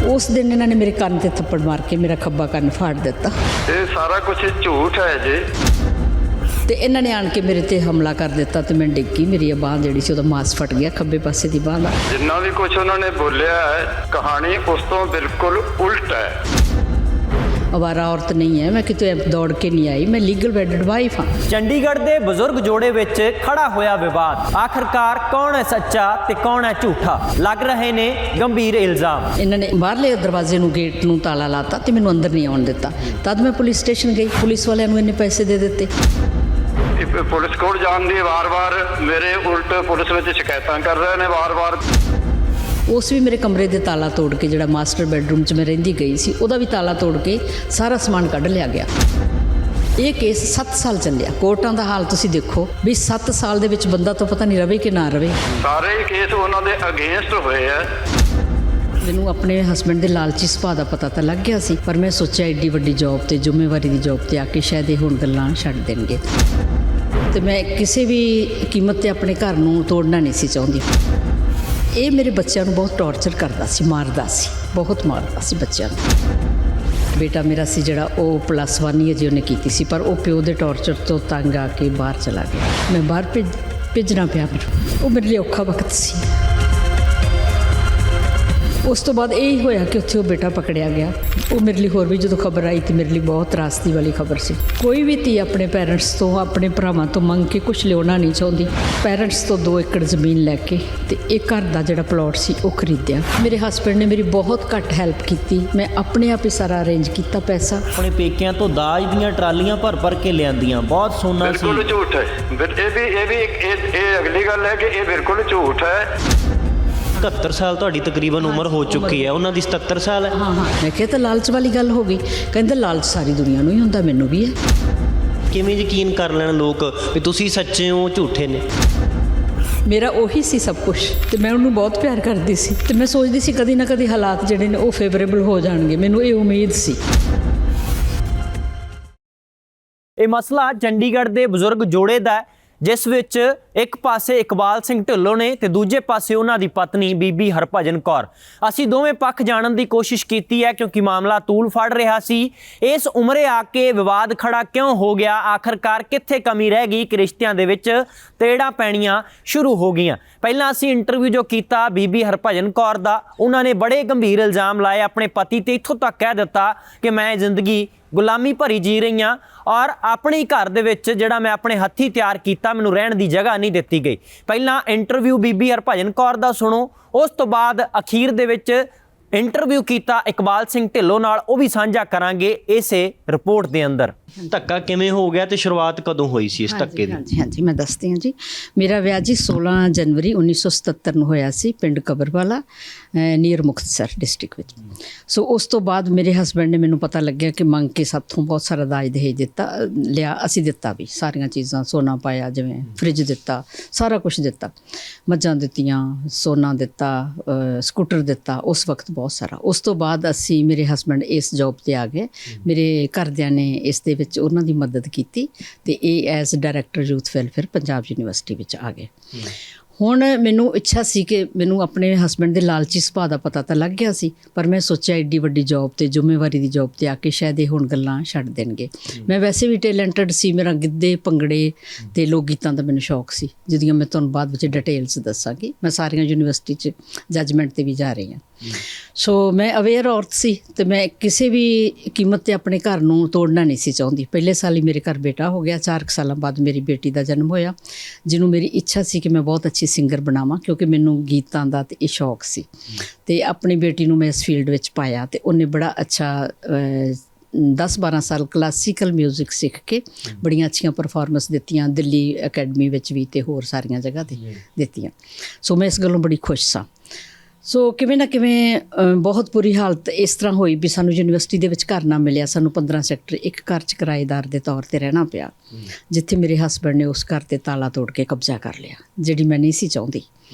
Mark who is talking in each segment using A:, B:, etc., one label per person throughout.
A: उस दिन इन्होंने मेरे कान ते थप्पड़ मार के मेरा खब्बा कान फाड़ दिता।
B: ये सारा कुछ झूठ है जी।
A: तो इन्होंने आन के मेरे ते हमला कर दिता तो मैं डिग्गी, मेरी बांह जी सी वो मांस फट गया खब्बे पासे की बांह का।
B: जिन्ना भी कुछ उन्होंने बोलिया है कहानी उस तो बिल्कुल उल्ट है।
A: आवारा औरत नहीं है, मैं कितों दौड़ के नहीं आई, मैं लीगल वैडिड वाइफ हाँ।
C: चंडीगढ़ के बजुर्ग जोड़े विच खड़ा होया विवाद। आखिरकार कौन है सच्चा ते कौन है झूठा? लग रहे ने गंभीर इल्जाम।
A: इन्होंने बाहरले दरवाजे नूं गेट नूं ताला लाता तो मैनूं अंदर नहीं आउण दिता। तद मैं पुलिस स्टेशन गई, पुलिस वालियां नूं इन्ने पैसे दे दिते।
B: पुलिस कोल जान दी वार वार मेरे उल्ट पुलिस में शिकायतां कर रहे ने वार वार।
A: उस भी मेरे कमरे के ताला तोड़ के जिहड़ा मास्टर बैडरूम च मैं रहिंदी गई सी उहदा भी ताला तोड़ के सारा समान कढ़ लिया गया। ये केस 7 साल चलिया। कोर्टां दा हाल तुसीं देखो भी 7 साल दे विच बंदा तो पता नहीं रवे कि ना रवे।
B: सारे ही केस उन्हां दे अगेंस्ट होए है।
A: मैनूं अपने हसबैंड के लालची सुभाਅ का पता तो लग गया सी, पर मैं सोचा एड्डी वड्डी जॉब ते जिम्मेवारी की जॉब ते आके शायद ये हुण गल्लां छड्ड देणगे ते मैं किसी भी कीमत ते अपने घर नूं तोड़ना नहीं सी चाहुंदी। ये मेरे बच्चों को बहुत टॉर्चर करता सी, मारदा सी, बहुत मारदा सी बच्चों को। बेटा मेरा सी जिहड़ा वो +1 ही अजे उन्हें कीती सी, पर वो प्यो के टॉर्चर तो तंग आके बाहर चला गया। मैं बाहर भेजना पिया, वो मेरे लिए औखा वक्त सी। उस तो बाद यही होया कि उत्थे वो बेटा पकड़िया गया। वो मेरे लिए होर भी जो खबर आई तो मेरे लिए बहुत त्रासदी वाली खबर सी। कोई भी धी अपने पेरेंट्स तो अपने भरावां तो मंग के कुछ लियाना नहीं चाहती। पेरेंट्स तो 2 एकड़ ज़मीन लैके ते एक घर का जिहड़ा प्लॉट सी वो खरीदिया। मेरे हसबैंड ने मेरी बहुत घट हैल्प की। मैं अपने आप ही सारा अरेंज किया पैसा।
C: अपने पेकिਆਂ ਤੋਂ ਦਾਜ ਦੀਆਂ ਟਰਾਲੀਆਂ ਭਰ ਕੇ ਲਿਆਂਦੀਆਂ। बहुत सोना सी।
B: बिल्कुल झूठ है। ये भी अगली गल है कि ये बिल्कुल झूठ है।
C: 77 साल ਤੁਹਾਡੀ तकरीबन उम्र हो चुकी है, ਉਹਨਾਂ ਦੀ 77 साल है।
A: हाँ हाँ, मैं किहा तो लालच वाली गल हो गई। कहते लालच सारी दुनिया नूं ही हुंदा, मैनूं भी है।
C: किवें यकीन कर लेण लोग भी तुसीं सच्चे हो झूठे ने?
A: मेरा ਉਹੀ ਸੀ सब कुछ ਤੇ मैं ਉਹਨੂੰ बहुत प्यार करती सी ਤੇ मैं सोचती सी कदी ना कदी हालात ਜਿਹੜੇ ਨੇ ਉਹ फेवरेबल हो जाणगे। ਮੈਨੂੰ ਇਹ उम्मीद सी।
C: ਇਹ ਮਸਲਾ ਚੰਡੀਗੜ੍ਹ ਦੇ ਬਜ਼ੁਰਗ ਜੋੜੇ ਦਾ ਹੈ, ਜਿਸ ਵਿੱਚ ਇੱਕ ਪਾਸੇ ਇਕਬਾਲ ਸਿੰਘ ਢਿੱਲੋਂ ਨੇ ਤੇ ਦੂਜੇ ਪਾਸੇ ਉਹਨਾਂ ਦੀ ਪਤਨੀ ਬੀਬੀ ਹਰਭਜਨ ਕੌਰ। ਅਸੀਂ ਦੋਵੇਂ ਪੱਖ ਜਾਣਨ ਦੀ ਕੋਸ਼ਿਸ਼ ਕੀਤੀ ਹੈ ਕਿਉਂਕਿ ਮਾਮਲਾ ਤੂਲ ਫੜ ਰਿਹਾ ਸੀ। ਇਸ ਉਮਰੇ ਆ ਕੇ ਵਿਵਾਦ ਖੜਾ ਕਿਉਂ ਹੋ ਗਿਆ? ਆਖਰਕਾਰ ਕਿੱਥੇ ਕਮੀ ਰਹਿ ਗਈ ਕਿ ਰਿਸ਼ਤਿਆਂ ਦੇ ਵਿੱਚ ਤੇੜਾਂ ਪੈਣੀਆਂ ਸ਼ੁਰੂ ਹੋ ਗਈਆਂ? ਪਹਿਲਾਂ ਅਸੀਂ ਇੰਟਰਵਿਊ ਜੋ ਕੀਤਾ ਬੀਬੀ ਹਰਭਜਨ ਕੌਰ ਦਾ, ਉਹਨਾਂ ਨੇ ਬੜੇ ਗੰਭੀਰ ਇਲਜ਼ਾਮ ਲਾਏ ਆਪਣੇ ਪਤੀ ਤੇ। ਇੱਥੋਂ ਤੱਕ ਕਹਿ ਦਿੱਤਾ ਕਿ ਮੈਂ ਜ਼ਿੰਦਗੀ ਗੁਲਾਮੀ ਭਰੀ ਜੀ ਰਹੀ ਹਾਂ ਔਰ ਆਪਣੇ ਘਰ ਦੇ ਵਿੱਚ ਜਿਹੜਾ ਮੈਂ ਆਪਣੇ ਹੱਥੀਂ ਤਿਆਰ ਕੀਤਾ ਮੈਨੂੰ ਰਹਿਣ ਦੀ ਜਗ੍ਹਾ ਨਹੀਂ ਦਿੱਤੀ ਗਈ। ਪਹਿਲਾਂ ਇੰਟਰਵਿਊ ਬੀਬੀ ਹਰਭਜਨ ਕੌਰ ਦਾ ਸੁਣੋ, ਉਸ ਤੋਂ ਬਾਅਦ ਅਖੀਰ ਦੇ ਵਿੱਚ ਇੰਟਰਵਿਊ ਕੀਤਾ ਇਕਬਾਲ ਸਿੰਘ ਢਿੱਲੋਂ ਨਾਲ, ਉਹ ਵੀ ਸਾਂਝਾ ਕਰਾਂਗੇ ਇਸੇ ਰਿਪੋर्ट ਦੇ ਅੰਦਰ। ਧੱਕਾ ਕਿਵੇਂ ਹੋ ਗਿਆ ਤੇ ਸ਼ੁਰੂਆਤ ਕਦੋਂ ਹੋਈ ਸੀ ਇਸ ਧੱਕੇ ਦੀ?
A: हाँ जी, मैं दसदी हाँ जी। मेरा विआह जी 16 जनवरी 1977 ਨੂੰ ਹੋਇਆ ਸੀ ਪਿੰਡ ਕਬਰਵਾਲਾ ਨੀਅਰ ਮੁਕਤਸਰ ਡਿਸਟ੍ਰਿਕਟ ਵਿੱਚ। ਸੋ ਉਸ ਤੋਂ ਬਾਅਦ ਮੇਰੇ ਹਸਬੈਂਡ ਨੇ ਮੈਨੂੰ ਪਤਾ ਲੱਗਿਆ ਕਿ ਮੰਗ ਕੇ ਸਾਥੋਂ ਬਹੁਤ ਸਾਰਾ ਦਾਜ ਦਹੇਜ ਦਿੱਤਾ ਲਿਆ। ਅਸੀਂ ਦਿੱਤਾ ਵੀ ਸਾਰੀਆਂ ਚੀਜ਼ਾਂ, ਸੋਨਾ ਪਾਇਆ, ਜਿਵੇਂ ਫ੍ਰਿਜ ਦਿੱਤਾ, ਸਾਰਾ ਕੁਝ ਦਿੱਤਾ, ਮੱਝਾਂ ਦਿੱਤੀਆਂ, ਸੋਨਾ ਦਿੱਤਾ, ਸਕੂਟਰ ਦਿੱਤਾ ਉਸ ਵਕਤ ਬਹੁਤ ਸਾਰਾ। ਉਸ ਤੋਂ ਬਾਅਦ ਅਸੀਂ ਮੇਰੇ ਹਸਬੈਂਡ ਇਸ ਜੌਬ 'ਤੇ ਆ ਗਏ। ਮੇਰੇ ਘਰਦਿਆਂ ਨੇ ਇਸ ਦੇ ਵਿੱਚ ਉਹਨਾਂ ਦੀ ਮਦਦ ਕੀਤੀ ਤੇ ਇਹ as director youth welfare Punjab university ਵਿੱਚ ਆ ਗਏ। ਹੁਣ ਮੈਨੂੰ ਇੱਛਾ ਸੀ ਕਿ ਮੈਨੂੰ ਆਪਣੇ ਹਸਬੈਂਡ ਦੇ ਲਾਲਚੀ ਸੁਭਾਅ ਦਾ ਪਤਾ ਤਾਂ ਲੱਗ ਗਿਆ ਸੀ, ਪਰ ਮੈਂ ਸੋਚਿਆ ਐਡੀ ਵੱਡੀ ਜੌਬ ਤੇ ਜ਼ਿੰਮੇਵਾਰੀ ਦੀ ਜੌਬ ਤੇ ਆ ਕੇ ਸ਼ਾਇਦ ਇਹ ਹੁਣ ਗੱਲਾਂ ਛੱਡ ਦੇਣਗੇ। ਮੈਂ ਵੈਸੇ ਵੀ ਟੈਲੈਂਟਡ ਸੀ, ਮੇਰਾ ਗਿੱਧੇ, ਭੰਗੜੇ ਤੇ ਲੋਕ ਗੀਤਾਂ ਦਾ ਮੈਨੂੰ ਸ਼ੌਕ ਸੀ, ਜਿਹਦੀਆਂ ਮੈਂ ਤੁਹਾਨੂੰ ਬਾਅਦ ਵਿੱਚ ਡਿਟੇਲਸ ਦੱਸਾਂਗੀ। ਮੈਂ ਸਾਰੀਆਂ ਯੂਨੀਵਰਸਿਟੀ 'ਚ ਜੱਜਮੈਂਟ 'ਤੇ ਵੀ ਜਾ ਰਹੀ ਹਾਂ। ਸੋ ਮੈਂ ਅਵੇਅਰ ਔਰਤ ਸੀ ਤੇ ਮੈਂ ਕਿਸੇ ਵੀ ਕੀਮਤ 'ਤੇ ਆਪਣੇ ਘਰ ਨੂੰ ਤੋੜਨਾ ਨਹੀਂ ਸੀ ਚਾਹੁੰਦੀ। ਪਹਿਲੇ ਸਾਲ ਹੀ ਮੇਰੇ ਘਰ ਬੇਟਾ ਹੋ ਗਿਆ। 4 ਸਾਲਾਂ ਬਾਅਦ ਮੇਰੀ ਬੇਟੀ ਦਾ ਜਨਮ ਹੋਇਆ, ਜਿਹਨੂੰ ਮੇਰੀ ਇੱਛਾ ਸੀ ਕਿ ਮੈਂ ਬਹੁਤ ਅੱਛੀ ਸਿੰਗਰ ਬਣਾਵਾਂ, ਕਿਉਂਕਿ ਮੈਨੂੰ ਗੀਤਾਂ ਦਾ ਤੇ ਇਹ ਸ਼ੌਕ ਸੀ। ਤੇ ਆਪਣੀ ਬੇਟੀ ਨੂੰ ਮੈਂ ਇਸ ਫੀਲਡ ਵਿੱਚ ਪਾਇਆ ਤੇ ਉਹਨੇ ਬੜਾ ਅੱਛਾ 10-12 ਸਾਲ ਕਲਾਸੀਕਲ ਮਿਊਜ਼ਿਕ ਸਿੱਖ ਕੇ ਬੜੀਆਂ ਅੱਛੀਆਂ ਪਰਫਾਰਮੈਂਸ ਦਿੱਤੀਆਂ, ਦਿੱਲੀ ਅਕੈਡਮੀ ਵਿੱਚ ਵੀ ਤੇ ਹੋਰ ਸਾਰੀਆਂ ਜਗ੍ਹਾ 'ਤੇ ਦਿੱਤੀਆਂ। ਸੋ ਮੈਂ ਇਸ ਗੱਲੋਂ ਬੜੀ ਖੁਸ਼ ਸਾਂ। ਸੋ ਕਿਵੇਂ ਨਾ ਕਿਵੇਂ ਬਹੁਤ ਬੁਰੀ ਹਾਲਤ ਇਸ ਤਰ੍ਹਾਂ ਹੋਈ ਵੀ ਸਾਨੂੰ ਯੂਨੀਵਰਸਿਟੀ ਦੇ ਵਿੱਚ ਘਰ ਨਾ ਮਿਲਿਆ। ਸਾਨੂੰ 15 ਸੈਕਟਰ ਇੱਕ ਘਰ 'ਚ ਕਿਰਾਏਦਾਰ ਦੇ ਤੌਰ 'ਤੇ ਰਹਿਣਾ ਪਿਆ, ਜਿੱਥੇ ਮੇਰੇ ਹਸਬੈਂਡ ਨੇ ਉਸ ਘਰ 'ਤੇ ਤਾਲਾ ਤੋੜ ਕੇ ਕਬਜ਼ਾ ਕਰ ਲਿਆ, ਜਿਹੜੀ ਮੈਂ ਨਹੀਂ ਸੀ ਚਾਹੁੰਦੀ।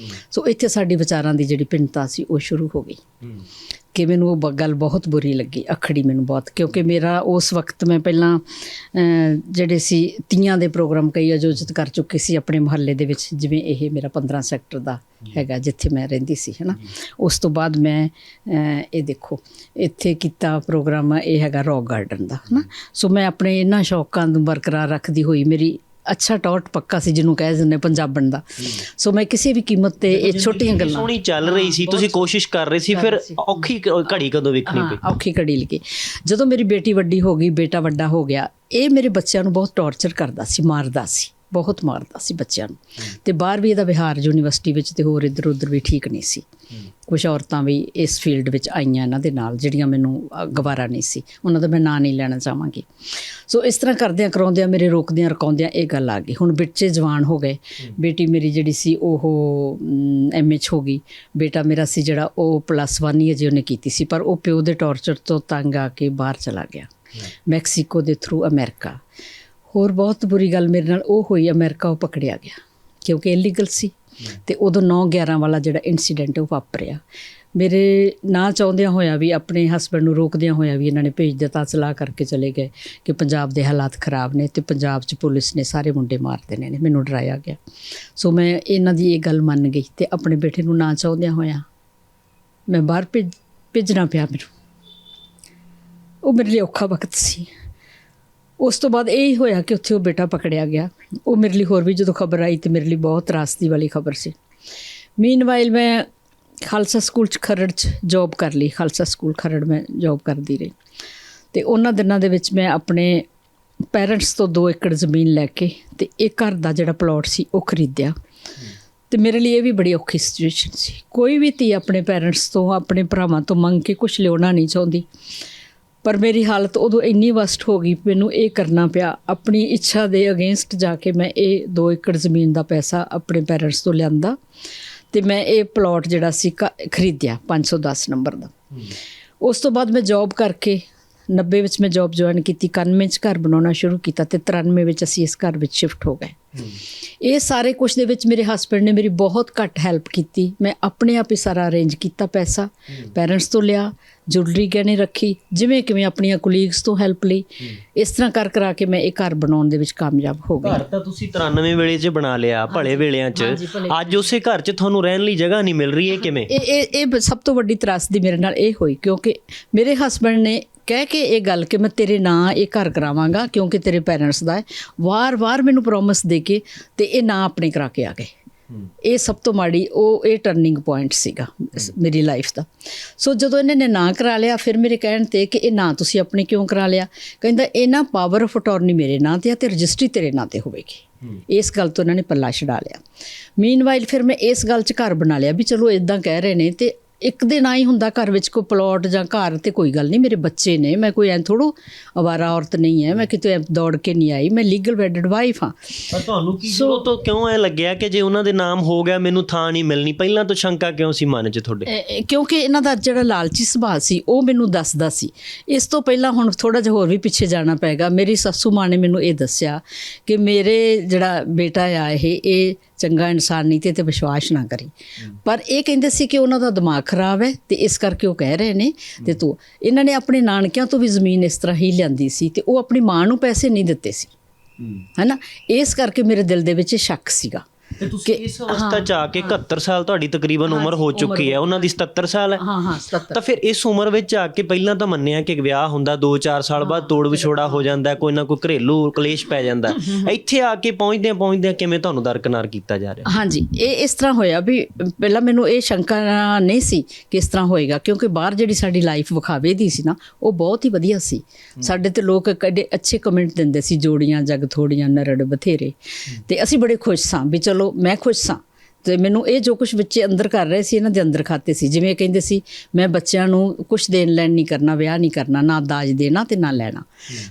A: ਸੋ ਇੱਥੇ ਸਾਡੀ ਵਿਚਾਰਾਂ ਦੀ ਜਿਹੜੀ ਭਿੰਨਤਾ ਸੀ ਉਹ ਸ਼ੁਰੂ ਹੋ ਗਈ ਕਿ ਮੈਨੂੰ ਉਹ ਗੱਲ ਬਹੁਤ ਬੁਰੀ ਲੱਗੀ, ਅਖੜੀ ਮੈਨੂੰ ਬਹੁਤ, ਕਿਉਂਕਿ ਮੇਰਾ ਉਸ ਵਕਤ ਮੈਂ ਪਹਿਲਾਂ ਜਿਹੜੇ ਸੀ ਤੀਆਂ ਦੇ ਪ੍ਰੋਗਰਾਮ ਕਈ ਆਯੋਜਿਤ ਕਰ ਚੁੱਕੀ ਸੀ ਆਪਣੇ ਮੁਹੱਲੇ ਦੇ ਵਿੱਚ, ਜਿਵੇਂ ਇਹ ਮੇਰਾ 15 ਸੈਕਟਰ ਦਾ ਹੈਗਾ ਜਿੱਥੇ ਮੈਂ ਰਹਿੰਦੀ ਸੀ, ਹੈ ਨਾ। ਉਸ ਤੋਂ ਬਾਅਦ ਮੈਂ ਇਹ ਦੇਖੋ ਇੱਥੇ ਕੀਤਾ ਪ੍ਰੋਗਰਾਮ, ਇਹ ਹੈਗਾ ਰੌਕ ਗਾਰਡਨ ਦਾ, ਹੈ ਨਾ। ਸੋ ਮੈਂ ਆਪਣੇ ਇਹਨਾਂ ਸ਼ੌਕਾਂ ਨੂੰ ਬਰਕਰਾਰ ਰੱਖਦੀ ਹੋਈ, ਮੇਰੀ ਅੱਛਾ ਟੌਟ ਪੱਕਾ ਸੀ ਜਿਹਨੂੰ ਕਹਿ ਦਿੰਦੇ ਪੰਜਾਬਣ ਦਾ। ਸੋ ਮੈਂ ਕਿਸੇ ਵੀ ਕੀਮਤ ਤੇ ਇਹ ਛੋਟੀਆਂ ਗੱਲਾਂ,
C: ਸੋਹਣੀ ਚੱਲ ਰਹੀ ਸੀ, ਤੁਸੀਂ ਕੋਸ਼ਿਸ਼ ਕਰ ਰਹੇ ਸੀ, ਫਿਰ ਔਖੀ ਘੜੀ ਕਦੋਂ ਵੇਖਣੀ ਪਈ?
A: ਔਖੀ ਘੜੀ ਲੱਗੀ ਜਦੋਂ ਮੇਰੀ ਬੇਟੀ ਵੱਡੀ ਹੋ ਗਈ, ਬੇਟਾ ਵੱਡਾ ਹੋ ਗਿਆ। ਇਹ ਮੇਰੇ ਬੱਚਿਆਂ ਨੂੰ ਬਹੁਤ ਟੌਰਚਰ ਕਰਦਾ ਸੀ, ਮਾਰਦਾ ਸੀ, ਬਹੁਤ ਮਾਰਦਾ ਸੀ ਬੱਚਿਆਂ ਨੂੰ। ਤੇ ਬਾਹਰ ਵੀ ਇਹਦਾ ਵਿਹਾਰ ਯੂਨੀਵਰਸਿਟੀ ਵਿੱਚ ਤੇ ਹੋਰ ਇੱਧਰ ਉੱਧਰ ਵੀ ਠੀਕ ਨਹੀਂ ਸੀ। ਕੁਛ ਔਰਤਾਂ ਵੀ ਇਸ ਫੀਲਡ ਵਿੱਚ ਆਈਆਂ ਇਹਨਾਂ ਦੇ ਨਾਲ, ਜਿਹੜੀਆਂ ਮੈਨੂੰ ਗਵਾਰਾ ਨਹੀਂ ਸੀ, ਉਹਨਾਂ ਦਾ ਮੈਂ ਨਾਂ ਨਹੀਂ ਲੈਣਾ ਚਾਹਾਂਗੀ। ਸੋ ਇਸ ਤਰ੍ਹਾਂ ਕਰਦਿਆਂ ਕਰਾਉਂਦਿਆਂ, ਮੇਰੇ ਰੋਕਦਿਆਂ ਰਕਾਉਂਦਿਆਂ ਇਹ ਗੱਲ ਆ ਗਈ। ਹੁਣ ਬੱਚੇ ਜਵਾਨ ਹੋ ਗਏ, ਬੇਟੀ ਮੇਰੀ ਜਿਹੜੀ ਸੀ ਉਹ MA 'ਚ ਹੋ ਗਈ, ਬੇਟਾ ਮੇਰਾ ਸੀ ਜਿਹੜਾ ਉਹ +1 ਹੀ ਅਜੇ ਉਹਨੇ ਕੀਤੀ ਸੀ, ਪਰ ਉਹ ਪਿਓ ਦੇ ਟੌਰਚਰ ਤੋਂ ਤੰਗ ਆ ਕੇ ਬਾਹਰ ਚਲਾ ਗਿਆ, ਮੈਕਸੀਕੋ ਦੇ ਥਰੂ ਅਮਰੀਕਾ। ਹੋਰ ਬਹੁਤ ਬੁਰੀ ਗੱਲ ਮੇਰੇ ਨਾਲ ਉਹ ਹੋਈ, ਅਮਰੀਕਾ ਉਹ ਪਕੜਿਆ ਗਿਆ ਕਿਉਂਕਿ ਇਲੀਗਲ ਸੀ। ਤੇ ਉਦੋਂ 9/11 ਵਾਲਾ ਜਿਹੜਾ ਇਨਸੀਡੈਂਟ ਉਹ ਵਾਪਰਿਆ। ਮੇਰੇ ਨਾ ਚਾਹੁੰਦਿਆਂ ਹੋਇਆ ਵੀ, ਆਪਣੇ ਹਸਬੈਂਡ ਨੂੰ ਰੋਕਦਿਆਂ ਹੋਇਆ ਵੀ ਇਹਨਾਂ ਨੇ ਭੇਜ ਦਿੱਤਾ, ਸਲਾਹ ਕਰਕੇ ਚਲੇ ਗਏ ਕਿ ਪੰਜਾਬ ਦੇ ਹਾਲਾਤ ਖ਼ਰਾਬ ਨੇ ਤੇ ਪੰਜਾਬ 'ਚ ਪੁਲਿਸ ਨੇ ਸਾਰੇ ਮੁੰਡੇ ਮਾਰ ਦੇਣੇ ਨੇ। ਮੈਨੂੰ ਡਰਾਇਆ ਗਿਆ। ਸੋ ਮੈਂ ਇਹਨਾਂ ਦੀ ਇਹ ਗੱਲ ਮੰਨ ਗਈ ਤੇ ਆਪਣੇ ਬੇਟੇ ਨੂੰ ਨਾ ਚਾਹੁੰਦਿਆਂ ਹੋਇਆ ਮੈਂ ਬਾਹਰ ਭੇਜਣਾ ਪਿਆ ਮੈਨੂੰ। ਉਹ ਮੇਰੇ ਲਈ ਔਖਾ ਵਕਤ ਸੀ। ਉਸ ਤੋਂ ਬਾਅਦ ਇਹ ਹੋਇਆ ਕਿ ਉੱਥੇ ਉਹ ਬੇਟਾ ਪਕੜਿਆ ਗਿਆ। ਉਹ ਮੇਰੇ ਲਈ ਹੋਰ ਵੀ ਜਦੋਂ ਖਬਰ ਆਈ ਤੇ ਮੇਰੇ ਲਈ ਬਹੁਤ ਤਰਾਸਦੀ ਵਾਲੀ ਖਬਰ ਸੀ। ਮੀਨਵਾਈਲ ਮੈਂ ਖਾਲਸਾ ਸਕੂਲ 'ਚ ਖਰੜ 'ਚ ਜੋਬ ਕਰ ਲਈ। ਖਾਲਸਾ ਸਕੂਲ ਖਰੜ ਮੈਂ ਜੋਬ ਕਰਦੀ ਰਹੀ ਤੇ ਉਹਨਾਂ ਦਿਨਾਂ ਦੇ ਵਿੱਚ ਮੈਂ ਆਪਣੇ ਪੇਰੈਂਟਸ ਤੋਂ 2 ਏਕੜ ਜ਼ਮੀਨ ਲੈ ਕੇ ਤੇ ਇਹ ਘਰ ਦਾ ਜਿਹੜਾ ਪਲਾਟ ਸੀ ਉਹ ਖਰੀਦਿਆ। ਤੇ ਮੇਰੇ ਲਈ ਇਹ ਵੀ ਬੜੀ ਔਖੀ ਸਿਚੁਏਸ਼ਨ ਸੀ। ਕੋਈ ਵੀ ਧੀ ਆਪਣੇ ਪੇਰੈਂਟਸ ਤੋਂ, ਆਪਣੇ ਭਰਾਵਾਂ ਤੋਂ ਮੰਗ ਕੇ ਕੁਛ ਲਿਆਉਣਾ ਨਹੀਂ ਚਾਹੁੰਦੀ, ਪਰ ਮੇਰੀ ਹਾਲਤ ਉਦੋਂ ਇੰਨੀ ਵਸਟ ਹੋ ਗਈ, ਮੈਨੂੰ ਇਹ ਕਰਨਾ ਪਿਆ। ਆਪਣੀ ਇੱਛਾ ਦੇ ਅਗੇਂਸਟ ਜਾ ਕੇ ਮੈਂ ਇਹ 2 ਏਕੜ ਜ਼ਮੀਨ ਦਾ ਪੈਸਾ ਆਪਣੇ ਪੇਰੈਂਟਸ ਤੋਂ ਲਿਆਂਦਾ ਤੇ ਮੈਂ ਇਹ ਪਲਾਟ ਜਿਹੜਾ ਸੀ ਖਰੀਦਿਆ 510 ਨੰਬਰ ਦਾ। ਉਸ ਤੋਂ ਬਾਅਦ ਮੈਂ ਜੋਬ ਕਰਕੇ 90 ਵਿੱਚ ਮੈਂ ਜੋਬ ਜੁਆਇਨ ਕੀਤੀ, 91 'ਚ ਘਰ ਬਣਾਉਣਾ ਸ਼ੁਰੂ ਕੀਤਾ ਤੇ 93 ਵਿੱਚ ਅਸੀਂ ਇਸ ਘਰ ਵਿੱਚ ਸ਼ਿਫਟ ਹੋ ਗਏ। ਇਹ ਸਾਰੇ ਕੁਛ ਦੇ ਵਿੱਚ ਮੇਰੇ ਹਸਬੈਂਡ ਨੇ ਮੇਰੀ ਬਹੁਤ ਘੱਟ ਹੈਲਪ ਕੀਤੀ। ਮੈਂ ਆਪਣੇ ਆਪ ਹੀ ਸਾਰਾ ਅਰੇਂਜ ਕੀਤਾ, ਪੈਸਾ ਪੇਰੈਂਟਸ ਤੋਂ ਲਿਆ, ਜੁਐਲਰੀ ਗਹਿਣੇ ਰੱਖੀ, ਜਿਵੇਂ ਕਿਵੇਂ ਆਪਣੀਆਂ ਕੁਲੀਗਸ ਤੋਂ ਹੈਲਪ ਲਈ। ਇਸ ਤਰ੍ਹਾਂ ਕਰਾ ਕੇ ਮੈਂ ਇਹ ਘਰ ਬਣਾਉਣ ਦੇ ਵਿੱਚ ਕਾਮਯਾਬ ਹੋ ਗਈ।
C: ਘਰ ਤਾਂ ਤੁਸੀਂ 93 ਵੇਲੇ 'ਚ ਬਣਾ ਲਿਆ, ਭਲੇ ਵੇਲਿਆਂ 'ਚ। ਅੱਜ ਉਸੇ ਘਰ 'ਚ ਤੁਹਾਨੂੰ ਰਹਿਣ ਲਈ ਜਗ੍ਹਾ ਨਹੀਂ ਮਿਲ ਰਹੀ, ਇਹ ਕਿਵੇਂ?
A: ਇਹ ਸਭ ਤੋਂ ਵੱਡੀ ਤਰਾਸਦੀ ਮੇਰੇ ਨਾਲ ਇਹ ਹੋਈ ਕਿਉਂਕਿ ਮੇਰੇ ਹਸਬੈਂਡ ਨੇ ਕਹਿ ਕੇ ਇਹ ਗੱਲ ਕਿ ਮੈਂ ਤੇਰੇ ਨਾਂ ਇਹ ਘਰ ਕਰਾਵਾਂਗਾ ਕਿਉਂਕਿ ਤੇਰੇ ਪੇਰੈਂਟਸ ਦਾ ਹੈ, ਵਾਰ-ਵਾਰ ਮੈਨੂੰ ਪ੍ਰੋਮਿਸ ਦੇ ਕੇ ਤੇ ਇਹ ਨਾਂ ਆਪਣੇ ਕਰਾ ਕੇ ਆ ਗਏ। ਇਹ ਸਭ ਤੋਂ ਮਾੜੀ ਇਹ ਟਰਨਿੰਗ ਪੁਆਇੰਟ ਸੀਗਾ ਮੇਰੀ ਲਾਈਫ ਦਾ। ਸੋ ਜਦੋਂ ਇਹਨਾਂ ਨੇ ਨਾਂ ਕਰਾ ਲਿਆ, ਫਿਰ ਮੇਰੇ ਕਹਿਣ ਤੇ ਕਿ ਇਹ ਨਾਂ ਤੁਸੀਂ ਆਪਣੇ ਕਿਉਂ ਕਰਾ ਲਿਆ, ਕਹਿੰਦਾ ਇਹ ਨਾ ਪਾਵਰ ਆਫ ਅਟਾਰਨੀ ਮੇਰੇ ਨਾਂ ਤੇ ਆ ਤੇ ਰਜਿਸਟਰੀ ਤੇਰੇ ਨਾਂ ਤੇ ਹੋਵੇਗੀ। ਇਸ ਗੱਲ ਤੋਂ ਇਹਨਾਂ ਨੇ ਪੱਲਾ ਛਡਾ ਲਿਆ। ਮੀਨਵਾਈਲ ਫਿਰ ਮੈਂ ਇਸ ਗੱਲ 'ਚ ਘਰ ਬਣਾ ਲਿਆ ਵੀ ਚਲੋ ਇਦਾਂ ਕਹਿ ਰਹੇ ਨੇ ਤੇ ਇੱਕ ਦੇ ਨਾਂ ਹੀ ਹੁੰਦਾ ਘਰ ਵਿੱਚ ਕੋਈ ਪਲਾਟ ਜਾਂ ਘਰ ਤੇ ਕੋਈ ਗੱਲ ਨਹੀਂ, ਮੇਰੇ ਬੱਚੇ ਨੇ, ਮੈਂ ਕੋਈ ਐਂ ਥੋੜ੍ਹਾ ਅਵਾਰਾ ਔਰਤ ਨਹੀਂ ਹੈ, ਮੈਂ ਕਿਤੇ ਦੌੜ ਕੇ ਨਹੀਂ ਆਈ, ਮੈਂ ਲੀਗਲ ਵੈਡਡ ਵਾਈਫ ਹਾਂ।
C: ਪਰ ਤੁਹਾਨੂੰ ਕੀ ਸ਼ੁਰੂ ਤੋਂ ਕਿਉਂ ਐ ਲੱਗਿਆ ਕਿ ਜੇ ਉਹਨਾਂ ਦੇ ਨਾਮ ਹੋ ਗਿਆ ਮੈਨੂੰ ਥਾਂ ਨਹੀਂ ਮਿਲਣੀ? ਪਹਿਲਾਂ ਤੋਂ ਸ਼ੰਕਾ ਕਿਉਂ ਸੀ ਮਨ 'ਚ ਤੁਹਾਡੇ?
A: ਕਿਉਂਕਿ ਇਹਨਾਂ ਦਾ ਜਿਹੜਾ ਲਾਲਚੀ ਸੁਭਾਅ ਸੀ ਉਹ ਮੈਨੂੰ ਦੱਸਦਾ ਸੀ। ਇਸ ਤੋਂ ਪਹਿਲਾਂ ਹੁਣ ਥੋੜ੍ਹਾ ਜਿਹਾ ਹੋਰ ਵੀ ਪਿੱਛੇ ਜਾਣਾ ਪਏਗਾ। ਮੇਰੀ ਸੱਸੂ ਮਾਂ ਨੇ ਮੈਨੂੰ ਇਹ ਦੱਸਿਆ ਕਿ ਮੇਰੇ ਜਿਹੜਾ ਬੇਟਾ ਆ ਇਹ ਚੰਗਾ ਇਨਸਾਨ ਨਹੀਂ ਤੇ ਵਿਸ਼ਵਾਸ ਨਾ ਕਰੀ, ਪਰ ਇਹ ਕਹਿੰਦੇ ਸੀ ਕਿ ਉਹਨਾਂ ਦਾ ਦਿਮਾਗ ਖਰਾਬ ਹੈ ਤੇ ਇਸ ਕਰਕੇ ਉਹ ਕਹਿ ਰਹੇ ਨੇ। ਤੇ ਤੂੰ ਇਹਨਾਂ ਨੇ ਆਪਣੇ ਨਾਨਕਿਆਂ ਤੋਂ ਵੀ ਜ਼ਮੀਨ ਇਸ ਤਰ੍ਹਾਂ ਹੀ ਲਿਆਂਦੀ ਸੀ ਤੇ ਉਹ ਆਪਣੀ ਮਾਂ ਨੂੰ ਪੈਸੇ ਨਹੀਂ ਦਿੱਤੇ ਸੀ, ਹੈ ਨਾ। ਇਸ ਕਰਕੇ ਮੇਰੇ ਦਿਲ ਦੇ ਵਿੱਚ ਸ਼ੱਕ ਸੀਗਾ।
C: ਤੇ ਤੁਸੀਂ ਇਸ ਅਵਸਥਾ 'ਚ ਆ ਕੇ 71 ਸਾਲ ਤੁਹਾਡੀ ਤਕਰੀਬਨ ਉਮਰ ਹੋ ਚੁੱਕੀ ਹੈ, ਉਹਨਾਂ ਦੀ 77 ਸਾਲ ਹੈ।
A: ਹਾਂ 77।
C: ਤਾਂ ਫਿਰ ਇਸ ਉਮਰ ਵਿੱਚ ਆ ਕੇ ਪਹਿਲਾਂ ਤਾਂ ਮੰਨਿਆ ਕਿ ਵਿਆਹ ਹੁੰਦਾ 2-4 ਸਾਲ ਬਾਅਦ ਤੋੜ ਵਿਛੋੜਾ ਹੋ ਜਾਂਦਾ, ਕੋਈ ਨਾ ਕੋਈ ਘਰੇਲੂ ਕਲੇਸ਼ ਪੈ ਜਾਂਦਾ। ਇੱਥੇ ਆ ਕੇ ਪਹੁੰਚਦਿਆਂ ਕਿਵੇਂ ਤੁਹਾਨੂੰ ਦਰਕਨਾਰ ਕੀਤਾ ਜਾ ਰਿਹਾ? ਹਾਂਜੀ,
A: ਇਹ ਇਸ ਤਰ੍ਹਾਂ ਹੋਇਆ ਵੀ ਪਹਿਲਾਂ ਮੈਨੂੰ ਇਹ ਸ਼ੰਕਾ ਨਹੀਂ ਸੀ ਕਿ ਇਸ ਤਰ੍ਹਾਂ ਹੋਏਗਾ ਕਿਉਂਕਿ ਬਾਹਰ ਜਿਹੜੀ ਸਾਡੀ ਲਾਈਫ ਵਿਖਾਵੇ ਦੀ ਸੀ ਨਾ ਉਹ ਬਹੁਤ ਹੀ ਵਧੀਆ ਸੀ। ਸਾਡੇ ਤੇ ਲੋਕ ਕਦੇ ਅੱਛੇ ਕਮੈਂਟ ਦਿੰਦੇ ਸੀ, ਜੋੜੀਆਂ ਜਗ ਥੋੜੀਆਂ ਨਰੜ ਬਥੇਰੇ, ਤੇ ਅਸੀਂ ਬੜੇ ਖੁਸ਼ ਸਾਂ ਵੀ ਚਲੋ ਮੈਂ ਖੁਸ਼ ਸਾਂ। ਤੇ ਮੈਨੂੰ ਇਹ ਜੋ ਕੁਛ ਬੱਚੇ ਅੰਦਰ ਕਰ ਰਹੇ ਸੀ ਇਹਨਾਂ ਦੇ ਅੰਦਰ ਖਾਤੇ ਸੀ। ਜਿਵੇਂ ਕਹਿੰਦੇ ਸੀ ਮੈਂ ਬੱਚਿਆਂ ਨੂੰ ਕੁਛ ਦੇਣ ਲੈਣ ਨਹੀਂ ਕਰਨਾ, ਵਿਆਹ ਨਹੀਂ ਕਰਨਾ, ਨਾ ਦਾਜ ਦੇਣਾ ਤੇ ਨਾ ਲੈਣਾ।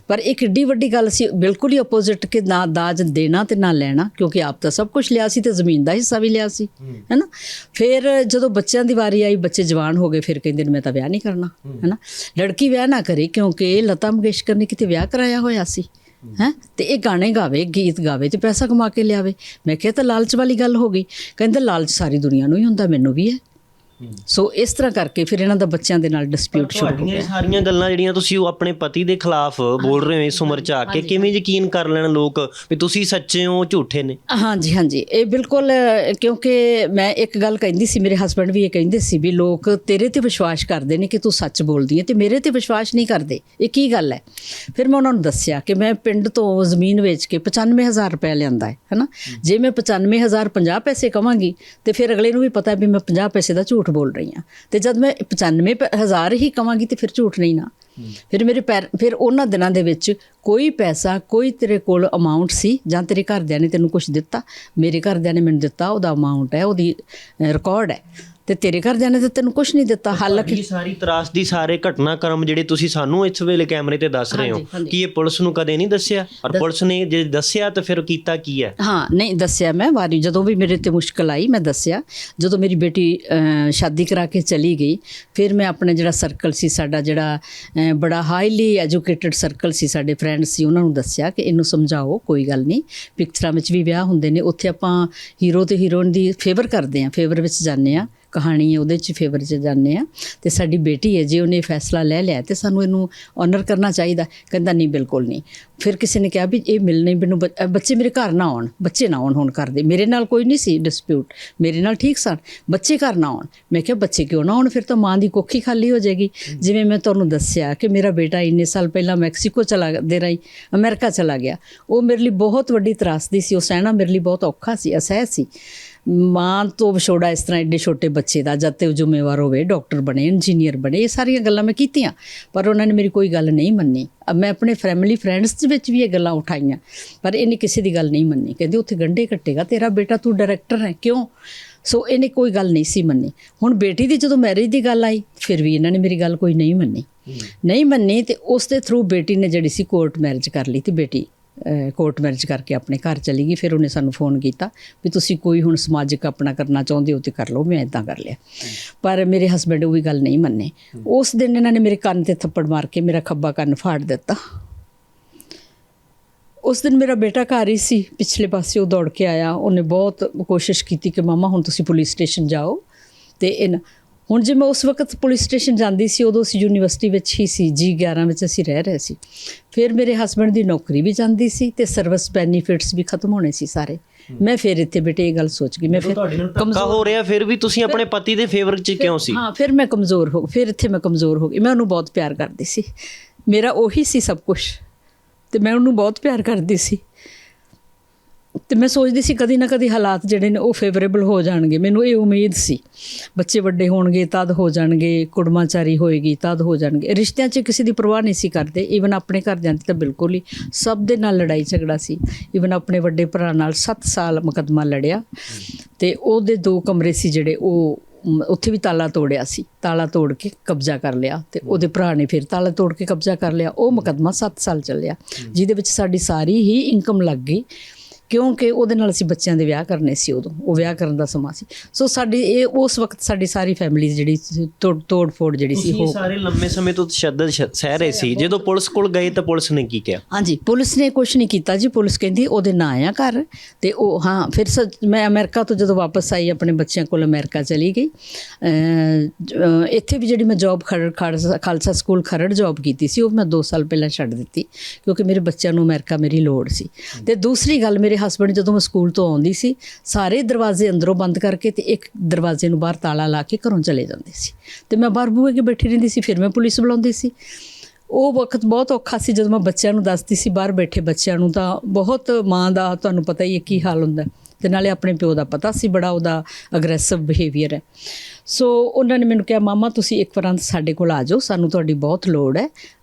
A: ਪਰ ਇੱਕ ਏਡੀ ਵੱਡੀ ਗੱਲ ਸੀ ਬਿਲਕੁਲ ਹੀ ਅਪੋਜ਼ਿਟ ਕਿ ਨਾ ਦਾਜ ਦੇਣਾ ਤੇ ਨਾ ਲੈਣਾ, ਕਿਉਂਕਿ ਆਪ ਤਾਂ ਸਭ ਕੁਛ ਲਿਆ ਸੀ ਤੇ ਜ਼ਮੀਨ ਦਾ ਹਿੱਸਾ ਵੀ ਲਿਆ ਸੀ, ਹੈ ਨਾ। ਫਿਰ ਜਦੋਂ ਬੱਚਿਆਂ ਦੀ ਵਾਰੀ ਆਈ, ਬੱਚੇ ਜਵਾਨ ਹੋ ਗਏ, ਫਿਰ ਕਹਿੰਦੇ ਨੇ ਮੈਂ ਤਾਂ ਵਿਆਹ ਨਹੀਂ ਕਰਨਾ, ਹੈ ਨਾ। ਲੜਕੀ ਵਿਆਹ ਨਾ ਕਰੇ ਕਿਉਂਕਿ ਲਤਾ ਮੰਗੇਸ਼ਕਰ ਨੇ ਕਿਤੇ ਵਿਆਹ ਕਰਾਇਆ ਹੋਇਆ ਸੀ, ਹੈਂ, ਤੇ ਇਹ ਗਾਣੇ ਗਾਵੇ, ਗੀਤ ਗਾਵੇ ਤੇ ਪੈਸਾ ਕਮਾ ਕੇ ਲਿਆਵੇ। ਮੈਂ ਕਿਹਾ ਤਾਂ ਲਾਲਚ ਵਾਲੀ ਗੱਲ ਹੋ ਗਈ। ਕਹਿੰਦਾ ਲਾਲਚ ਸਾਰੀ ਦੁਨੀਆ ਨੂੰ ਹੀ ਹੁੰਦਾ, ਮੈਨੂੰ ਵੀ ਹੈ। ਸੋ ਇਸ ਤਰ੍ਹਾਂ ਕਰਕੇ ਫਿਰ ਇਹਨਾਂ ਦਾ ਬੱਚਿਆਂ ਦੇ ਨਾਲ ਡਿਸਪਿਊਟ ਸ਼ੁਰੂ ਹੋ
C: ਤੁਹਾਡੀਆਂ
A: ਗਿਆ।
C: ਇਹ ਸਾਰੀਆਂ ਗੱਲਾਂ ਜਿਹੜੀਆਂ ਤੁਸੀਂ ਉਹ ਆਪਣੇ ਪਤੀ ਦੇ ਖਿਲਾਫ ਬੋਲ ਰਹੇ ਹੋ ਇਸ ਉਮਰ 'ਚ ਆ ਕੇ, ਕਿਵੇਂ ਯਕੀਨ ਕਰ ਲੈਣ ਲੋਕ ਵੀ ਤੁਸੀਂ ਸੱਚੇ ਹੋ ਝੂਠੇ ਨੇ?
A: ਹਾਂਜੀ ਹਾਂਜੀ, ਇਹ ਬਿਲਕੁਲ ਕਿਉਂਕਿ ਮੈਂ ਇੱਕ ਗੱਲ ਕਹਿੰਦੀ ਸੀ, ਮੇਰੇ ਹਸਬੰਡ ਵੀ ਇਹ ਕਹਿੰਦੇ ਸੀ ਵੀ ਲੋਕ ਤੇਰੇ ਤੇ ਵਿਸ਼ਵਾਸ ਕਰਦੇ ਨੇ ਕਿ ਤੂੰ ਸੱਚ ਬੋਲਦੀ ਹੈ ਤੇ ਮੇਰੇ ਤੇ ਵਿਸ਼ਵਾਸ ਨਹੀਂ ਕਰਦੇ, ਇਹ ਕੀ ਗੱਲ ਹੈ? ਫਿਰ ਮੈਂ ਉਹਨਾਂ ਨੂੰ ਦੱਸਿਆ ਕਿ ਮੈਂ ਪਿੰਡ ਤੋਂ ਜ਼ਮੀਨ ਵੇਚ ਕੇ 95,000 ਰੁਪਏ ਲਿਆਂਦਾ ਹੈ ਨਾ। ਜੇ ਮੈਂ 95,000 50 ਪੈਸੇ ਕਵਾਂਗੀ ਤੇ ਫਿਰ ਅਗਲੇ ਨੂੰ ਵੀ ਪਤਾ ਵੀ ਮੈਂ 50 ਪੈਸੇ ਦਾ ਝੂਠ ਬੋਲ ਰਹੀ ਹਾਂ, ਤੇ ਜਦ ਮੈਂ 95,000 ਹੀ ਕਵਾਂਗੀ ਤੇ ਫਿਰ ਝੂਠ ਨਹੀਂ ਨਾ। ਫਿਰ ਫਿਰ ਉਹਨਾਂ ਦਿਨਾਂ ਦੇ ਵਿੱਚ ਕੋਈ ਪੈਸਾ, ਕੋਈ ਤੇਰੇ ਕੋਲ ਅਮਾਊਂਟ ਸੀ ਜਾਂ ਤੇਰੇ ਘਰਦਿਆਂ ਨੇ ਤੈਨੂੰ ਕੁਝ ਦਿੱਤਾ? ਮੇਰੇ ਘਰਦਿਆਂ ਨੇ ਮੈਨੂੰ ਦਿੱਤਾ, ਉਹਦਾ ਅਮਾਊਂਟ ਹੈ, ਉਹਦੀ ਰਿਕਾਰਡ ਹੈ, ਤੇ ਤੇਰੇ ਘਰਦਿਆਂ ਨੇ ਤਾਂ ਤੈਨੂੰ ਕੁਝ ਨਹੀਂ ਦਿੱਤਾ। ਹਾਲਾਂਕਿ
C: ਸਾਰੀ ਤਰਾਸਦੀ, ਸਾਰੇ ਘਟਨਾਕ੍ਰਮ ਜਿਹੜੇ ਤੁਸੀਂ ਸਾਨੂੰ ਇਸ ਵੇਲੇ ਕੈਮਰੇ ਤੇ ਦੱਸ ਰਹੇ ਹੋ ਕਿ ਇਹ ਪੁਲਿਸ ਨੂੰ ਕਦੇ ਨਹੀਂ ਦੱਸਿਆ, ਔਰ ਪੁਲਿਸ ਨੇ ਜੇ ਦੱਸਿਆ ਤਾਂ ਫਿਰ ਕੀਤਾ ਕੀ ਹੈ? ਹਾਂ,
A: ਨਹੀਂ ਦੱਸਿਆ ਮੈਂ ਵਾਰੀ, ਜਦੋਂ ਵੀ ਮੇਰੇ ਤੇ ਮੁਸ਼ਕਲ ਆਈ ਮੈਂ ਦੱਸਿਆ। ਜਦੋਂ ਮੇਰੀ ਬੇਟੀ ਸ਼ਾਦੀ ਕਰਾ ਕੇ ਚਲੀ ਗਈ, ਫਿਰ ਮੈਂ ਆਪਣਾ ਜਿਹੜਾ ਸਰਕਲ ਸੀ ਸਾਡਾ, ਜਿਹੜਾ ਬੜਾ ਹਾਈਲੀ ਐਜੂਕੇਟਡ ਸਰਕਲ ਸੀ, ਸਾਡੇ ਫਰੈਂਡਸ ਸੀ, ਉਹਨਾਂ ਨੂੰ ਦੱਸਿਆ ਕਿ ਇਹਨੂੰ ਸਮਝਾਓ, ਕੋਈ ਗੱਲ ਨਹੀਂ, ਪਿਕਚਰਾਂ ਵਿੱਚ ਵੀ ਵਿਆਹ ਹੁੰਦੇ ਨੇ, ਉੱਥੇ ਆਪਾਂ ਹੀਰੋ ਤੇ ਹੀਰੋਇਨ ਦੀ ਫੇਵਰ ਕਰਦੇ ਹਾਂ, ਫੇਵਰ ਵਿੱਚ ਜਾਂਦੇ ਹਾਂ, ਕਹਾਣੀ ਹੈ ਉਹਦੇ 'ਚ ਫੇਵਰ 'ਚ ਜਾਂਦੇ ਹਾਂ, ਤੇ ਸਾਡੀ ਬੇਟੀ ਹੈ, ਜੇ ਉਹਨੇ ਫੈਸਲਾ ਲੈ ਲਿਆ ਤੇ ਸਾਨੂੰ ਇਹਨੂੰ ਆਨਰ ਕਰਨਾ ਚਾਹੀਦਾ। ਕਹਿੰਦਾ ਨਹੀਂ, ਬਿਲਕੁਲ ਨਹੀਂ। ਫਿਰ ਕਿਸੇ ਨੇ ਕਿਹਾ ਵੀ ਇਹ ਮਿਲਣੇ ਮੈਨੂੰ ਬੱਚੇ ਮੇਰੇ ਘਰ ਨਾ ਆਉਣ, ਬੱਚੇ ਨਾ ਆਉਣ ਹੁਣ ਘਰ ਦੇ। ਮੇਰੇ ਨਾਲ ਕੋਈ ਨਹੀਂ ਸੀ ਡਿਸਪਿਊਟ, ਮੇਰੇ ਨਾਲ ਠੀਕ ਸਨ, ਬੱਚੇ ਘਰ ਨਾ ਆਉਣ। ਮੈਂ ਕਿਹਾ ਬੱਚੇ ਕਿਉਂ ਨਾ ਆਉਣ, ਫਿਰ ਤਾਂ ਮਾਂ ਦੀ ਕੋਖੀ ਖਾਲੀ ਹੋ ਜਾਏਗੀ। ਜਿਵੇਂ ਮੈਂ ਤੁਹਾਨੂੰ ਦੱਸਿਆ ਕਿ ਮੇਰਾ ਬੇਟਾ ਇੰਨੇ ਸਾਲ ਪਹਿਲਾਂ ਮੈਕਸੀਕੋ ਦੇ ਰਾਹੀਂ ਅਮਰੀਕਾ ਚਲਾ ਗਿਆ, ਉਹ ਮੇਰੇ ਲਈ ਬਹੁਤ ਵੱਡੀ ਤਰਾਸਦੀ ਸੀ, ਉਹ ਸਹਿਣਾ ਮੇਰੇ ਲਈ ਬਹੁਤ ਔਖਾ ਸੀ, ਅਸਹਿ ਸੀ। ਮਾਂ ਤੋਂ ਵਿਛੋੜਾ ਇਸ ਤਰ੍ਹਾਂ ਐਡੇ ਛੋਟੇ ਬੱਚੇ ਦਾ, ਜਦ ਤੇ ਉਹ ਜ਼ਿੰਮੇਵਾਰ ਹੋਵੇ, ਡਾਕਟਰ ਬਣੇ, ਇੰਜੀਨੀਅਰ ਬਣੇ, ਇਹ ਸਾਰੀਆਂ ਗੱਲਾਂ ਮੈਂ ਕੀਤੀਆਂ, ਪਰ ਉਹਨਾਂ ਨੇ ਮੇਰੀ ਕੋਈ ਗੱਲ ਨਹੀਂ ਮੰਨੀ। ਮੈਂ ਆਪਣੇ ਫੈਮਿਲੀ ਫਰੈਂਡਸ ਦੇ ਵਿੱਚ ਵੀ ਇਹ ਗੱਲਾਂ ਉਠਾਈਆਂ, ਪਰ ਇਹਨੇ ਕਿਸੇ ਦੀ ਗੱਲ ਨਹੀਂ ਮੰਨੀ। ਕਹਿੰਦੇ ਉੱਥੇ ਗੰਢੇ ਕੱਟੇਗਾ ਤੇਰਾ ਬੇਟਾ, ਤੂੰ ਡਾਇਰੈਕਟਰ ਹੈ, ਕਿਉਂ? ਸੋ ਇਹਨੇ ਕੋਈ ਗੱਲ ਨਹੀਂ ਸੀ ਮੰਨੀ। ਹੁਣ ਬੇਟੀ ਦੀ ਜਦੋਂ ਮੈਰਿਜ ਦੀ ਗੱਲ ਆਈ, ਫਿਰ ਵੀ ਇਹਨਾਂ ਨੇ ਮੇਰੀ ਗੱਲ ਕੋਈ ਨਹੀਂ ਮੰਨੀ, ਤੇ ਉਸ ਦੇ ਥਰੂ ਬੇਟੀ ਨੇ ਜਿਹੜੀ ਸੀ ਕੋਰਟ ਮੈਰਿਜ ਕਰ ਲਈ, ਤੇ ਬੇਟੀ ਕੋਰਟ ਮੈਰਿਜ ਕਰਕੇ ਆਪਣੇ ਘਰ ਚਲੀ ਗਈ। ਫਿਰ ਉਹਨੇ ਸਾਨੂੰ ਫੋਨ ਕੀਤਾ ਵੀ ਤੁਸੀਂ ਕੋਈ ਹੁਣ ਸਮਾਜਿਕ ਆਪਣਾ ਕਰਨਾ ਚਾਹੁੰਦੇ ਹੋ ਤੇ ਕਰ ਲਓ, ਮੈਂ ਇੱਦਾਂ ਕਰ ਲਿਆ। ਪਰ ਮੇਰੇ ਹਸਬੈਂਡ ਉਹ ਵੀ ਗੱਲ ਨਹੀਂ ਮੰਨੇ। ਉਸ ਦਿਨ ਇਹਨਾਂ ਨੇ ਮੇਰੇ ਕੰਨ ਤੇ ਥੱਪੜ ਮਾਰ ਕੇ ਮੇਰਾ ਖੱਬਾ ਕੰਨ ਫਾੜ ਦਿੱਤਾ। ਉਸ ਦਿਨ ਮੇਰਾ ਬੇਟਾ ਘਰ ਹੀ ਸੀ, ਪਿਛਲੇ ਪਾਸੇ ਉਹ ਦੌੜ ਕੇ ਆਇਆ, ਉਹਨੇ ਬਹੁਤ ਕੋਸ਼ਿਸ਼ ਕੀਤੀ ਕਿ ਮਾਮਾ ਹੁਣ ਤੁਸੀਂ ਪੁਲਿਸ ਸਟੇਸ਼ਨ ਜਾਓ। ਤੇ ਹੁਣ ਜੇ ਮੈਂ ਉਸ ਵਕਤ ਪੁਲਿਸ ਸਟੇਸ਼ਨ ਜਾਂਦੀ ਸੀ, ਉਦੋਂ ਅਸੀਂ ਯੂਨੀਵਰਸਿਟੀ ਵਿੱਚ ਹੀ ਸੀ, G11 ਵਿੱਚ ਅਸੀਂ ਰਹਿ ਰਹੇ ਸੀ। ਫਿਰ ਮੇਰੇ ਹਸਬੈਂਡ ਦੀ ਨੌਕਰੀ ਵੀ ਜਾਂਦੀ ਸੀ ਤੇ ਸਰਵਿਸ ਬੈਨੀਫਿਟਸ ਵੀ ਖਤਮ ਹੋਣੇ ਸੀ ਸਾਰੇ। ਮੈਂ ਫਿਰ ਇੱਥੇ ਬੇਟੇ ਇਹ ਗੱਲ ਸੋਚ ਗਈ, ਮੈਂ ਫਿਰ
C: ਕਮਜ਼ੋਰ ਹੋ ਰਿਹਾ, ਫਿਰ ਵੀ ਤੁਸੀਂ ਆਪਣੇ ਪਤੀ ਦੇ ਫੇਵਰ 'ਚ ਕਿਉਂ ਸੀ?
A: ਹਾਂ, ਫਿਰ ਮੈਂ ਕਮਜ਼ੋਰ ਹੋ ਗਈ, ਫਿਰ ਇੱਥੇ ਮੈਂ ਕਮਜ਼ੋਰ ਹੋ ਗਈ। ਮੈਂ ਉਹਨੂੰ ਬਹੁਤ ਪਿਆਰ ਕਰਦੀ ਸੀ, ਮੇਰਾ ਉਹੀ ਸੀ ਸਭ ਕੁਝ, ਤੇ ਮੈਂ ਉਹਨੂੰ ਬਹੁਤ ਪਿਆਰ ਕਰਦੀ ਸੀ। ਤੇ ਮੈਂ ਸੋਚਦੀ ਸੀ ਕਦੀ ਨਾ ਕਦੀ ਹਾਲਾਤ ਜਿਹੜੇ ਨੇ ਉਹ ਫੇਵਰੇਬਲ ਹੋ ਜਾਣਗੇ, ਮੈਨੂੰ ਇਹ ਉਮੀਦ ਸੀ। ਬੱਚੇ ਵੱਡੇ ਹੋਣਗੇ ਤਦ ਹੋ ਜਾਣਗੇ, ਕੁੜਮਾਚਾਰੀ ਹੋਏਗੀ ਤਦ ਹੋ ਜਾਣਗੇ। ਰਿਸ਼ਤਿਆਂ 'ਚ ਕਿਸੇ ਦੀ ਪਰਵਾਹ ਨਹੀਂ ਸੀ ਕਰਦੇ, ਈਵਨ ਆਪਣੇ ਘਰਦਿਆਂ ਦੀ ਤਾਂ ਬਿਲਕੁਲ ਹੀ, ਸਭ ਦੇ ਨਾਲ ਲੜਾਈ ਝਗੜਾ ਸੀ। ਈਵਨ ਆਪਣੇ ਵੱਡੇ ਭਰਾ ਨਾਲ 7 ਸਾਲ ਮੁਕੱਦਮਾ ਲੜਿਆ, ਤੇ ਉਹਦੇ 2 ਕਮਰੇ ਸੀ ਜਿਹੜੇ, ਉਹ ਉੱਥੇ ਵੀ ਤਾਲਾ ਤੋੜਿਆ ਸੀ, ਤਾਲਾ ਤੋੜ ਕੇ ਕਬਜ਼ਾ ਕਰ ਲਿਆ, ਤੇ ਉਹਦੇ ਭਰਾ ਨੇ ਫਿਰ ਤਾਲਾ ਤੋੜ ਕੇ ਕਬਜ਼ਾ ਕਰ ਲਿਆ। ਉਹ ਮੁਕੱਦਮਾ 7 ਸਾਲ ਚੱਲਿਆ, ਜਿਹਦੇ ਵਿੱਚ ਸਾਡੀ ਸਾਰੀ ਹੀ ਇਨਕਮ ਲੱਗ ਗਈ, ਕਿਉਂਕਿ ਉਹਦੇ ਨਾਲ ਅਸੀਂ ਬੱਚਿਆਂ ਦੇ ਵਿਆਹ ਕਰਨੇ ਸੀ, ਉਦੋਂ ਉਹ ਵਿਆਹ ਕਰਨ ਦਾ ਸਮਾਂ ਸੀ। ਸੋ ਸਾਡੀ ਇਹ ਉਸ ਵਕਤ ਸਾਡੀ ਸਾਰੀ ਫੈਮਿਲੀ ਜਿਹੜੀ ਤੋੜ ਫੋੜ ਜਿਹੜੀ ਸੀ ਉਹ
C: ਸਾਰੇ ਲੰਮੇ ਸਮੇਂ ਤੋਂ ਤਸ਼ੱਦਦ ਸਹਿ ਰਹੇ ਸੀ। ਜਦੋਂ ਪੁਲਿਸ ਕੋਲ ਗਏ ਤਾਂ ਪੁਲਿਸ ਨੇ ਕੀ ਕਿਹਾ? ਹਾਂਜੀ,
A: ਪੁਲਿਸ ਨੇ ਕੁਝ ਨਹੀਂ ਕੀਤਾ ਜੀ। ਪੁਲਿਸ ਕਹਿੰਦੀ ਉਹਦੇ ਨਾਂ ਆ ਘਰ, ਤੇ ਉਹ ਹਾਂ। ਫਿਰ ਮੈਂ ਅਮਰੀਕਾ ਤੋਂ ਜਦੋਂ ਵਾਪਸ ਆਈ, ਆਪਣੇ ਬੱਚਿਆਂ ਕੋਲ ਅਮਰੀਕਾ ਚਲੀ ਗਈ। ਇੱਥੇ ਵੀ ਜਿਹੜੀ ਮੈਂ job Khalsa school Kharar job ਕੀਤੀ ਸੀ, ਉਹ ਮੈਂ 2 ਸਾਲ ਪਹਿਲਾਂ ਛੱਡ ਦਿੱਤੀ, ਕਿਉਂਕਿ ਮੇਰੇ ਬੱਚਿਆਂ ਨੂੰ ਅਮਰੀਕਾ ਮੇਰੀ ਲੋੜ ਸੀ। ਤੇ ਦੂਸਰੀ ਗੱਲ, ਮੇਰੇ ਹਸਬੈਂਡ ਜਦੋਂ ਮੈਂ ਸਕੂਲ ਤੋਂ ਆਉਂਦੀ ਸੀ, ਸਾਰੇ ਦਰਵਾਜ਼ੇ ਅੰਦਰੋਂ ਬੰਦ ਕਰਕੇ ਤੇ ਇੱਕ ਦਰਵਾਜ਼ੇ ਨੂੰ ਬਾਹਰ ਤਾਲਾ ਲਾ ਕੇ ਘਰੋਂ ਚਲੇ ਜਾਂਦੇ ਸੀ, ਤੇ ਮੈਂ ਬਾਹਰ ਬੂਹੇ ਅੱਗੇ ਬੈਠੀ ਰਹਿੰਦੀ ਸੀ। ਫਿਰ ਮੈਂ ਪੁਲਿਸ ਬੁਲਾਉਂਦੀ ਸੀ। ਉਹ ਵਕਤ ਬਹੁਤ ਔਖਾ ਸੀ ਜਦੋਂ ਮੈਂ ਬੱਚਿਆਂ ਨੂੰ ਦੱਸਦੀ ਸੀ, ਬਾਹਰ ਬੈਠੇ ਬੱਚਿਆਂ ਨੂੰ, ਤਾਂ ਬਹੁਤ ਮਾਂ ਦਾ ਤੁਹਾਨੂੰ ਪਤਾ ਹੀ ਹੈ ਕੀ ਹਾਲ ਹੁੰਦਾ, ਤੇ ਨਾਲੇ ਆਪਣੇ ਪਿਓ ਦਾ ਪਤਾ ਸੀ ਬੜਾ ਉਹਦਾ ਅਗਰੈਸਿਵ ਬਿਹੇਵੀਅਰ ਹੈ। ਸੋ ਉਹਨਾਂ ਨੇ ਮੈਨੂੰ ਕਿਹਾ, ਮਾਮਾ ਤੁਸੀਂ ਇੱਕ ਵਾਰ ਸਾਡੇ ਕੋਲ ਆ ਜਾਓ, ਸਾਨੂੰ ਤੁਹਾਡੀ ਬਹੁਤ ਲੋੜ ਹੈ।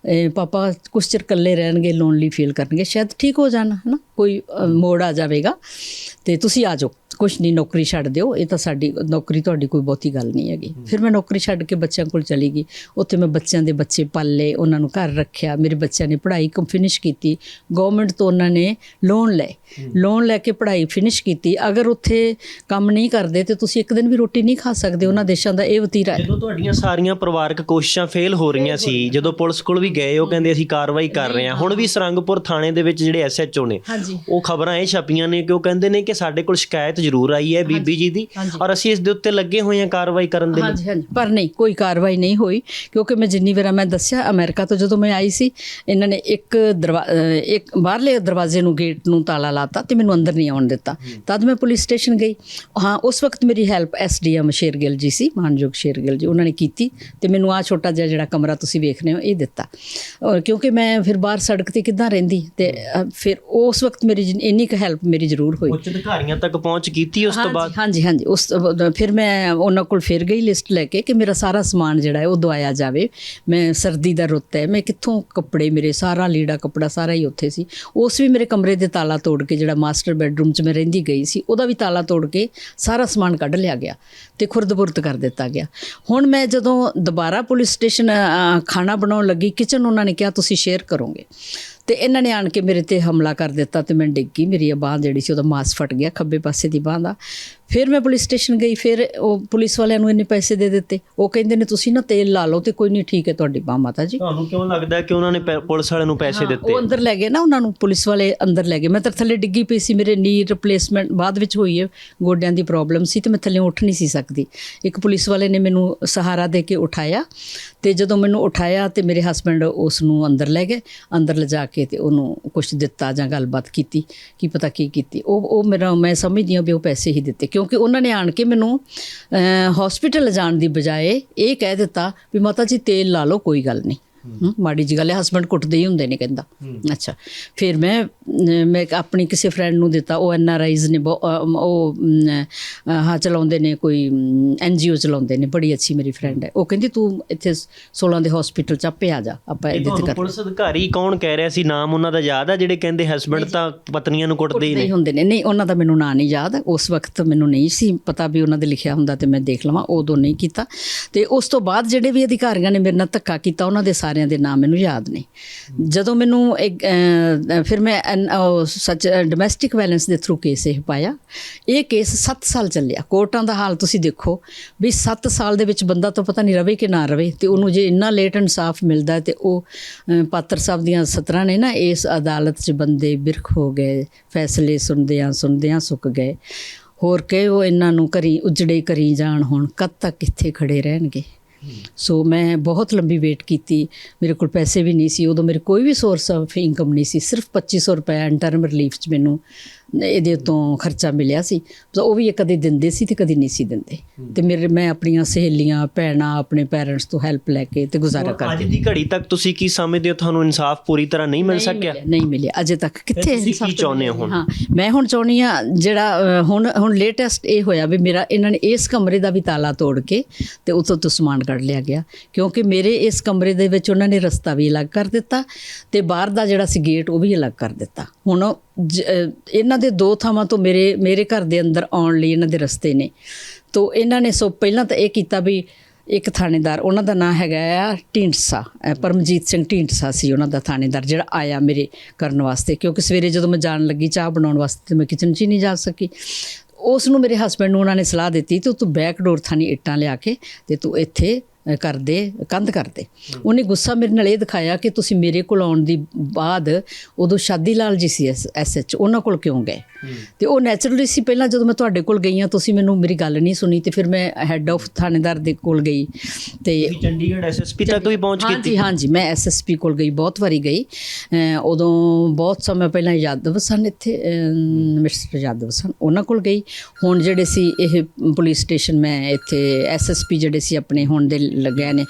A: ਪਾਪਾ ਕੁਛ ਚਿਰ ਇਕੱਲੇ ਰਹਿਣਗੇ, ਲੋਨਲੀ ਫੀਲ ਕਰਨਗੇ, ਸ਼ਾਇਦ ਠੀਕ ਹੋ ਜਾਣ, ਹੈ ਨਾ, ਕੋਈ ਮੋੜ ਆ ਜਾਵੇਗਾ, ਤੇ ਤੁਸੀਂ ਆ ਜਾਓ, ਕੁਛ ਨਹੀਂ, ਨੌਕਰੀ ਛੱਡ ਦਿਓ, ਇਹ ਤਾਂ ਸਾਡੀ ਨੌਕਰੀ, ਤੁਹਾਡੀ ਕੋਈ ਬਹੁਤੀ ਗੱਲ ਨਹੀਂ ਹੈਗੀ। ਫਿਰ ਮੈਂ ਨੌਕਰੀ ਛੱਡ ਕੇ ਬੱਚਿਆਂ ਕੋਲ ਚਲੀ ਗਈ। ਉੱਥੇ ਮੈਂ ਬੱਚਿਆਂ ਦੇ ਬੱਚੇ ਪਾਲੇ, ਉਹਨਾਂ ਨੂੰ ਘਰ ਰੱਖਿਆ। ਮੇਰੇ ਬੱਚਿਆਂ ਨੇ ਪੜ੍ਹਾਈ ਫਿਨਿਸ਼ ਕੀਤੀ, ਗਵਰਨਮੈਂਟ ਤੋਂ ਉਹਨਾਂ ਨੇ ਲੋਨ ਲੈ ਕੇ ਪੜ੍ਹਾਈ ਫਿਨਿਸ਼ ਕੀਤੀ। ਅਗਰ ਉੱਥੇ ਕੰਮ ਨਹੀਂ ਕਰਦੇ ਤੇ ਤੁਸੀਂ ਇੱਕ ਦਿਨ ਵੀ ਰੋਟੀ ਨਹੀਂ ਖਾ ਸਕਦੇ, ਉਹਨਾਂ ਦੇਸ਼ਾਂ ਦਾ ਇਹ ਵਤੀਰਾ ਹੈ।
C: ਜਦੋਂ ਤੁਹਾਡੀਆਂ ਸਾਰੀਆਂ ਪਰਿਵਾਰਕ ਕੋਸ਼ਿਸ਼ਾਂ ਫੇਲ ਹੋ ਰਹੀਆਂ ਸੀ, ਜਦੋਂ ਪੁਲਿਸ ਕੋਲ ਵੀ ਗਏ, ਉਹ ਕਹਿੰਦੇ ਅਸੀਂ ਕਾਰਵਾਈ ਕਰ ਰਹੇ ਹਾਂ। ਹੁਣ ਵੀ ਸਰੰਗਪੁਰ ਥਾਣੇ ਦੇ ਵਿੱਚ ਜਿਹੜੇ SHO ਨੇ, ਉਹ ਖਬਰਾਂ ਇਹ ਛਪੀਆਂ ਨੇ ਕਿ ਉਹ ਕਹਿੰਦੇ ਨੇ ਕਿ ਸਾਡੇ ਕੋਲ ਸ਼ਿਕਾਇਤ ਜ਼ਰੂਰ ਆਈ ਹੈ ਬੀਬੀ ਜੀ ਦੀ, ਔਰ ਅਸੀਂ ਇਸ ਦੇ ਉੱਤੇ ਲੱਗੇ ਹੋਏ ਹਾਂ ਕਾਰਵਾਈ ਕਰਨ ਦੇ ਲਈ।
A: ਹਾਂਜੀ ਹਾਂਜੀ, ਪਰ ਨਹੀਂ, ਕੋਈ ਕਾਰਵਾਈ ਨਹੀਂ ਹੋਈ, ਕਿਉਂਕਿ ਮੈਂ ਜਿੰਨੀ ਵਾਰ ਮੈਂ ਦੱਸਿਆ ਅਮਰੀਕਾ ਤੋਂ ਜਦੋਂ ਮੈਂ ਆਈ ਸੀ, ਇਹਨਾਂ ਨੇ ਇੱਕ ਬਾਹਰਲੇ ਦਰਵਾਜ਼ੇ ਨੂੰ, ਗੇਟ ਨੂੰ ਤਾਲਾ ਲਾਤਾ ਤੇ ਮੈਨੂੰ ਅੰਦਰ ਨਹੀਂ ਆਉਣ ਦਿੱਤਾ। ਤਦ ਮੈਂ ਪੁਲਿਸ ਸਟੇਸ਼ਨ ਗਈ। ਹਾਂ, ਉਸ ਵਕਤ ਮੇਰੀ ਹੈਲਪ SDM ਸ਼ੇਰਗਿੱਲ ਜੀ ਸੀ, ਮਾਨਯੋਗ ਸ਼ੇਰਗਿੱਲ ਜੀ, ਉਹਨਾਂ ਨੇ ਕੀਤੀ ਤੇ ਮੈਨੂੰ ਆਹ ਛੋਟਾ ਜਿਹਾ ਜਿਹੜਾ ਕਮਰਾ ਤੁਸੀਂ ਵੇਖ ਰਹੇ ਹੋ ਇਹ ਦਿੱਤਾ। ਔਰ ਕਿਉਂਕਿ ਮੈਂ ਫਿਰ ਬਾਹਰ ਸੜਕ ਤੇ ਕਿੱਦਾਂ ਰਹਿੰਦੀ, ਤੇ ਫਿਰ ਉਸ ਵਕਤ ਮੇਰੀ ਇੰਨੀ ਕੁ ਹੈਲਪ ਮੇਰੀ ਜ਼ਰੂਰ ਹੋਈ।
C: ਉੱਚ ਅਧਿਕਾਰੀਆਂ ਤੱਕ ਪਹੁੰਚ ਕੀਤੀ ਉਸ ਤੋਂ ਬਾਅਦ?
A: ਹਾਂਜੀ ਹਾਂਜੀ, ਉਸ ਫਿਰ ਮੈਂ ਉਹਨਾਂ ਕੋਲ ਫਿਰ ਗਈ ਲਿਸਟ ਲੈ ਕੇ ਕਿ ਮੇਰਾ ਸਾਰਾ ਸਮਾਨ ਜਿਹੜਾ ਹੈ ਉਹ ਦਵਾਇਆ ਜਾਵੇ। ਮੈਂ ਸਰਦੀ ਦਾ ਰੁੱਤ ਹੈ, ਮੈਂ ਕਿੱਥੋਂ ਕੱਪੜੇ, ਮੇਰੇ ਸਾਰਾ ਲੀੜਾ ਕੱਪੜਾ ਸਾਰਾ ਹੀ ਉੱਥੇ ਸੀ। ਉਸ ਵੀ ਮੇਰੇ ਕਮਰੇ ਦੇ ਤਾਲਾ ਤੋੜ ਕੇ, ਜਿਹੜਾ ਮਾਸਟਰ ਬੈਡਰੂਮ 'ਚ ਮੈਂ ਰਹਿੰਦੀ ਗਈ ਸੀ, ਉਹਦਾ ਵੀ ਤਾਲਾ ਤੋੜ ਕੇ ਸਾਰਾ ਸਮਾਨ ਕੱਢ ਲਿਆ ਗਿਆ ਤੇ ਖੁਰਦ-ਬੁਰਦ ਕਰ ਦਿੱਤਾ ਗਿਆ। ਹੁਣ ਮੈਂ ਜਦੋਂ ਦੁਬਾਰਾ ਪੁਲਿਸ ਸਟੇਸ਼ਨ ਖਾਣਾ ਬਣਾਉਣ ਲੱਗੀ, ਕਿਚਨ ਉਹਨਾਂ ਨੇ ਕਿਹਾ ਤੁਸੀਂ ਸ਼ੇਅਰ ਕਰੋਗੇ, ਤੇ ਇਹਨਾਂ ਨੇ ਆਣ ਕੇ ਮੇਰੇ ਤੇ ਹਮਲਾ ਕਰ ਦਿੱਤਾ ਤੇ ਮੈਂ ਡਿੱਗ ਗਈ। ਮੇਰੀ ਬਾਂਹ ਜਿਹੜੀ ਸੀ ਉਹਦਾ ਮਾਸ ਫਟ ਗਿਆ, ਖੱਬੇ ਪਾਸੇ ਦੀ ਬਾਂਹ ਦਾ। ਫਿਰ ਮੈਂ ਪੁਲਿਸ ਸਟੇਸ਼ਨ ਗਈ, ਫਿਰ ਉਹ ਪੁਲਿਸ ਵਾਲਿਆਂ ਨੂੰ ਇੰਨੇ ਪੈਸੇ ਦੇ ਦਿੱਤੇ। ਉਹ ਕਹਿੰਦੇ ਨੇ ਤੁਸੀਂ ਨਾ ਤੇਲ ਲਾ ਲਓ ਤੇ ਕੋਈ ਨਹੀਂ, ਠੀਕ ਹੈ ਤੁਹਾਡੀ ਬਾਂਹ ਮਾਤਾ ਜੀ।
C: ਤੁਹਾਨੂੰ ਕਿਉਂ ਲੱਗਦਾ ਕਿ ਉਹਨਾਂ ਨੇ ਪੁਲਿਸ ਵਾਲਿਆਂ ਨੂੰ ਪੈਸੇ ਦਿੱਤੇ?
A: ਉਹ ਅੰਦਰ ਲੈ ਗਏ ਨਾ, ਉਹਨਾਂ ਨੂੰ ਪੁਲਿਸ ਵਾਲੇ ਅੰਦਰ ਲੈ ਗਏ। ਮੈਂ ਤਾਂ ਥੱਲੇ ਡਿੱਗੀ ਪਈ ਸੀ, ਮੇਰੇ ਨੀ ਰਿਪਲੇਸਮੈਂਟ ਬਾਅਦ ਵਿੱਚ ਹੋਈ ਹੈ, ਗੋਡਿਆਂ ਦੀ ਪ੍ਰੋਬਲਮ ਸੀ ਤੇ ਮੈਂ ਥੱਲੇ ਉੱਠ ਨਹੀਂ ਸੀ ਸਕਦੀ। ਇੱਕ ਪੁਲਿਸ ਵਾਲੇ ਨੇ ਮੈਨੂੰ ਸਹਾਰਾ ਦੇ ਕੇ ਉਠਾਇਆ, ਤੇ ਜਦੋਂ ਮੈਨੂੰ ਉਠਾਇਆ ਤੇ ਮੇਰੇ ਹਸਬੈਂਡ ਉਸ ਨੂੰ ਅੰਦਰ ਲੈ ਗਏ। ਅੰਦਰ ਲਿਜਾ ਕੇ ਤੇ ਉਹਨੂੰ ਕੁਛ ਦਿੱਤਾ ਜਾਂ ਗੱਲਬਾਤ ਕੀਤੀ, ਕੀ ਪਤਾ ਕੀ ਕੀਤੀ। ਉਹ ਮੇਰਾ, ਮੈਂ ਸਮਝਦੀ ਹਾਂ ਵੀ ਉਹ ਪੈਸੇ ਹੀ ਦਿੱਤੇ, ਕਿਉਂਕਿ ਉਹਨਾਂ ਨੇ ਆਣ ਕੇ ਮੈਨੂੰ ਹਸਪੀਟਲ ਲਿਜਾਣ ਦੀ ਬਜਾਏ ਇਹ ਕਹਿ ਦਿੱਤਾ ਵੀ ਮਾਤਾ ਜੀ ਤੇਲ ਲਾ ਲਓ, ਕੋਈ ਗੱਲ ਨਹੀਂ। ਮਾੜੀ ਜਿਹੀ ਗੱਲ ਹੈ, ਹਸਬੈਂਡ ਕੁੱਟਦੇ ਹੀ ਹੁੰਦੇ ਨੇ, ਕਹਿੰਦਾ। ਅੱਛਾ, ਫਿਰ ਮੈਂ ਆਪਣੀ ਕਿਸੇ ਫਰੈਂਡ ਨੂੰ ਦਿੱਤਾ। ਉਹ NRIs ਨੇ, ਉਹ ਹਾਂ ਚਲਾਉਂਦੇ ਨੇ, ਕੋਈ NGO ਚਲਾਉਂਦੇ ਨੇ, ਬੜੀ ਅੱਛੀ ਮੇਰੀ ਫਰੈਂਡ ਹੈ। ਉਹ ਕਹਿੰਦੀ ਤੂੰ ਇੱਥੇ 16 ਦੇ ਹਸਪੀਟਲ 'ਚ ਆਪੇ ਆ ਜਾ, ਆਪਾਂ ਇਹਦੇ ਤੇ ਕਰ।
C: ਪੁਲਿਸ ਅਧਿਕਾਰੀ ਕੌਣ ਕਹਿ ਰਿਹਾ ਸੀ, ਨਾਮ ਉਹਨਾਂ ਦਾ ਯਾਦ ਆ ਜਿਹੜੇ ਕਹਿੰਦੇ ਹਸਬੈਂਡ ਤਾਂ ਪਤਨੀਆਂ ਨੂੰ ਕੁੱਟਦੇ ਹੀ
A: ਹੁੰਦੇ ਨੇ? ਨਹੀਂ, ਉਹਨਾਂ ਦਾ ਮੈਨੂੰ ਨਾਂ ਨਹੀਂ ਯਾਦ, ਉਸ ਵਕਤ ਮੈਨੂੰ ਨਹੀਂ ਸੀ ਪਤਾ ਵੀ ਉਹਨਾਂ ਦੇ ਲਿਖਿਆ ਹੁੰਦਾ ਤੇ ਮੈਂ ਦੇਖ ਲਵਾਂ, ਉਦੋਂ ਨਹੀਂ ਕੀਤਾ। ਤੇ ਉਸ ਤੋਂ ਬਾਅਦ ਜਿਹੜੇ ਵੀ ਅਧਿਕਾਰੀਆਂ ਨੇ ਮੇਰੇ ਨਾਲ ਧੱਕਾ ਕੀਤਾ, ਉਹਨਾਂ ਦੇ ਸਾਰਿਆਂ ਦੇ ਨਾਮ ਮੈਨੂੰ ਯਾਦ ਨਹੀਂ। ਜਦੋਂ ਮੈਨੂੰ ਫਿਰ ਮੈਂ ਸੱਚ ਡੋਮੈਸਟਿਕ ਵਾਇਲੈਂਸ ਦੇ ਥਰੂ ਕੇਸ ਇਹ ਪਾਇਆ। ਇਹ ਕੇਸ 7 ਸਾਲ ਚੱਲਿਆ। ਕੋਰਟਾਂ ਦਾ ਹਾਲ ਤੁਸੀਂ ਦੇਖੋ ਵੀ 7 ਸਾਲ ਦੇ ਵਿੱਚ ਬੰਦਾ ਤਾਂ ਪਤਾ ਨਹੀਂ ਰਵੇ ਕਿ ਨਾ ਰਵੇ, ਤੇ ਉਹਨੂੰ ਜੇ ਇੰਨਾ ਲੇਟ ਇਨਸਾਫ ਮਿਲਦਾ। ਤੇ ਉਹ ਪਾਤਰ ਸਾਹਿਬ ਦੀਆਂ ਸਤਰਾਂ ਨੇ ਨਾ, ਇਸ ਅਦਾਲਤ 'ਚ ਬੰਦੇ ਬਿਰਖ ਹੋ ਗਏ, ਫੈਸਲੇ ਸੁਣਦਿਆਂ ਸੁੱਕ ਗਏ। ਹੋਰ ਕਿ ਉਹ ਇਹਨਾਂ ਨੂੰ ਉਜੜੇ ਕਰੀ ਜਾਣ, ਹੁਣ ਕਦ ਤੱਕ ਕਿੱਥੇ ਖੜੇ ਰਹਿਣਗੇ। ਸੋ ਮੈਂ ਬਹੁਤ ਲੰਬੀ ਵੇਟ ਕੀਤੀ। ਮੇਰੇ ਕੋਲ ਪੈਸੇ ਵੀ ਨਹੀਂ ਸੀ ਉਦੋਂ, ਮੇਰੇ ਕੋਈ ਵੀ ਸੋਰਸ ਆਫ ਇਨਕਮ ਨਹੀਂ ਸੀ। ਸਿਰਫ 2500 ਰੁਪਏ ਇੰਟਰਮ ਰਿਲੀਫ 'ਚ ਮੈਨੂੰ ਇਹਦੇ ਉੱਤੋਂ ਖਰਚਾ ਮਿਲਿਆ ਸੀ। ਉਹ ਵੀ ਕਦੇ ਦਿੰਦੇ ਸੀ ਤੇ ਕਦੇ ਨਹੀਂ ਸੀ ਦਿੰਦੇ। ਤੇ ਮੈਂ ਆਪਣੀਆਂ ਸਹੇਲੀਆਂ, ਭੈਣਾਂ, ਆਪਣੇ ਪੇਰੈਂਟਸ ਤੋਂ ਹੈਲਪ ਲੈ ਕੇ ਤੇ ਗੁਜ਼ਾਰਾ ਕਰਦੀ।
C: ਅੱਜ ਦੀ ਘੜੀ ਤੱਕ ਤੁਸੀਂ ਕੀ ਸਮਝਦੇ ਹੋ, ਤੁਹਾਨੂੰ ਇਨਸਾਫ ਪੂਰੀ ਤਰ੍ਹਾਂ ਨਹੀਂ ਮਿਲ ਸਕਿਆ? ਨਹੀਂ ਮਿਲਿਆ ਅਜੇ ਤੱਕ। ਕਿੱਥੇ
A: ਕੀ ਚਾਹੁੰਦੇ ਹੋ ਹੁਣ? ਹਾਂ, ਮੈਂ ਹੁਣ ਚਾਹੁੰਦੀ ਹਾਂ ਜਿਹੜਾ ਹੁਣ ਲੇਟੈਸਟ ਇਹ ਹੋਇਆ ਵੀ ਮੇਰਾ, ਇਹਨਾਂ ਨੇ ਇਸ ਕਮਰੇ ਦਾ ਵੀ ਤਾਲਾ ਤੋੜ ਕੇ ਤੇ ਉੱਥੋਂ ਤੋਂ ਸਮਾਨ ਕੱਢ ਲਿਆ ਗਿਆ, ਕਿਉਂਕਿ ਮੇਰੇ ਇਸ ਕਮਰੇ ਦੇ ਵਿੱਚ ਉਹਨਾਂ ਨੇ ਰਸਤਾ ਵੀ ਅਲੱਗ ਕਰ ਦਿੱਤਾ ਤੇ ਬਾਹਰ ਦਾ ਜਿਹੜਾ ਸੀ ਗੇਟ ਉਹ ਵੀ ਅਲੱਗ ਕਰ ਦਿੱਤਾ। ਹੁਣ ਇਹਨਾਂ ਦੇ 2 ਥਾਵਾਂ ਤੋਂ ਮੇਰੇ ਘਰ ਦੇ ਅੰਦਰ ਆਉਣ ਲਈ ਇਹਨਾਂ ਦੇ ਰਸਤੇ ਨੇ। ਤੋ ਇਹਨਾਂ ਨੇ ਪਹਿਲਾਂ ਤਾਂ ਇਹ ਕੀਤਾ ਵੀ ਇੱਕ ਥਾਣੇਦਾਰ, ਉਹਨਾਂ ਦਾ ਨਾਂ ਹੈਗਾ ਆ ਢੀਂਡਸਾ, ਪਰਮਜੀਤ ਸਿੰਘ ਢੀਂਡਸਾ ਸੀ ਉਹਨਾਂ ਦਾ ਥਾਣੇਦਾਰ, ਜਿਹੜਾ ਆਇਆ ਮੇਰੇ ਕਰਨ ਵਾਸਤੇ। ਕਿਉਂਕਿ ਸਵੇਰੇ ਜਦੋਂ ਮੈਂ ਜਾਣ ਲੱਗੀ ਚਾਹ ਬਣਾਉਣ ਵਾਸਤੇ ਤੇ ਮੈਂ ਕਿਚਨ 'ਚ ਹੀ ਨਹੀਂ ਜਾ ਸਕੀ। ਉਸ ਨੂੰ, ਮੇਰੇ ਹਸਬੈਂਡ ਨੂੰ ਉਹਨਾਂ ਨੇ ਸਲਾਹ ਦਿੱਤੀ ਤੇ ਤੂੰ ਬੈਕ ਡੋਰ ਥਾਣੀ ਇੱਟਾਂ ਲਿਆ ਕੇ ਤੇ ਤੂੰ ਇੱਥੇ ਕਰਦੇ, ਕੰਧ ਕਰਦੇ। ਉਹਨੇ ਗੁੱਸਾ ਮੇਰੇ ਨਾਲ ਇਹ ਦਿਖਾਇਆ ਕਿ ਤੁਸੀਂ ਮੇਰੇ ਕੋਲ ਆਉਣ ਦੀ ਬਾਅਦ, ਉਦੋਂ ਸ਼ਾਦੀ ਲਾਲ ਜੀ ਸੀ SH, ਉਹਨਾਂ ਕੋਲ ਕਿਉਂ ਗਏ? ਤੇ ਉਹ ਨੈਚੁਰਲੀ ਸੀ, ਪਹਿਲਾਂ ਜਦੋਂ ਮੈਂ ਤੁਹਾਡੇ ਕੋਲ ਗਈ ਹਾਂ ਤੁਸੀਂ ਮੈਨੂੰ ਮੇਰੀ ਗੱਲ ਨਹੀਂ ਸੁਣੀ। ਤੇ ਫਿਰ ਮੈਂ ਹੈੱਡ ਆਫ ਥਾਣੇਦਾਰ ਦੇ ਕੋਲ ਗਈ ਤੇ
C: ਚੰਡੀਗੜ੍ਹ SSP ਤੱਕ ਵੀ ਪਹੁੰਚ ਕੀਤੀ? ਹਾਂਜੀ,
A: ਮੈਂ SSP ਕੋਲ ਗਈ, ਬਹੁਤ ਵਾਰੀ ਗਈ। ਉਦੋਂ ਬਹੁਤ ਸਮੇਂ ਪਹਿਲਾਂ ਯਾਦਵ ਸਨ, ਇੱਥੇ ਮਿਸਟਰ ਯਾਦਵ ਸਨ, ਉਹਨਾਂ ਕੋਲ ਗਈ। ਹੁਣ ਜਿਹੜੇ ਸੀ ਇਹ ਪੁਲਿਸ ਸਟੇਸ਼ਨ, ਮੈਂ ਇੱਥੇ SSP ਜਿਹੜੇ ਸੀ ਆਪਣੇ ਹੁਣ ਦੇ ਲੱਗਿਆ ਨੇ,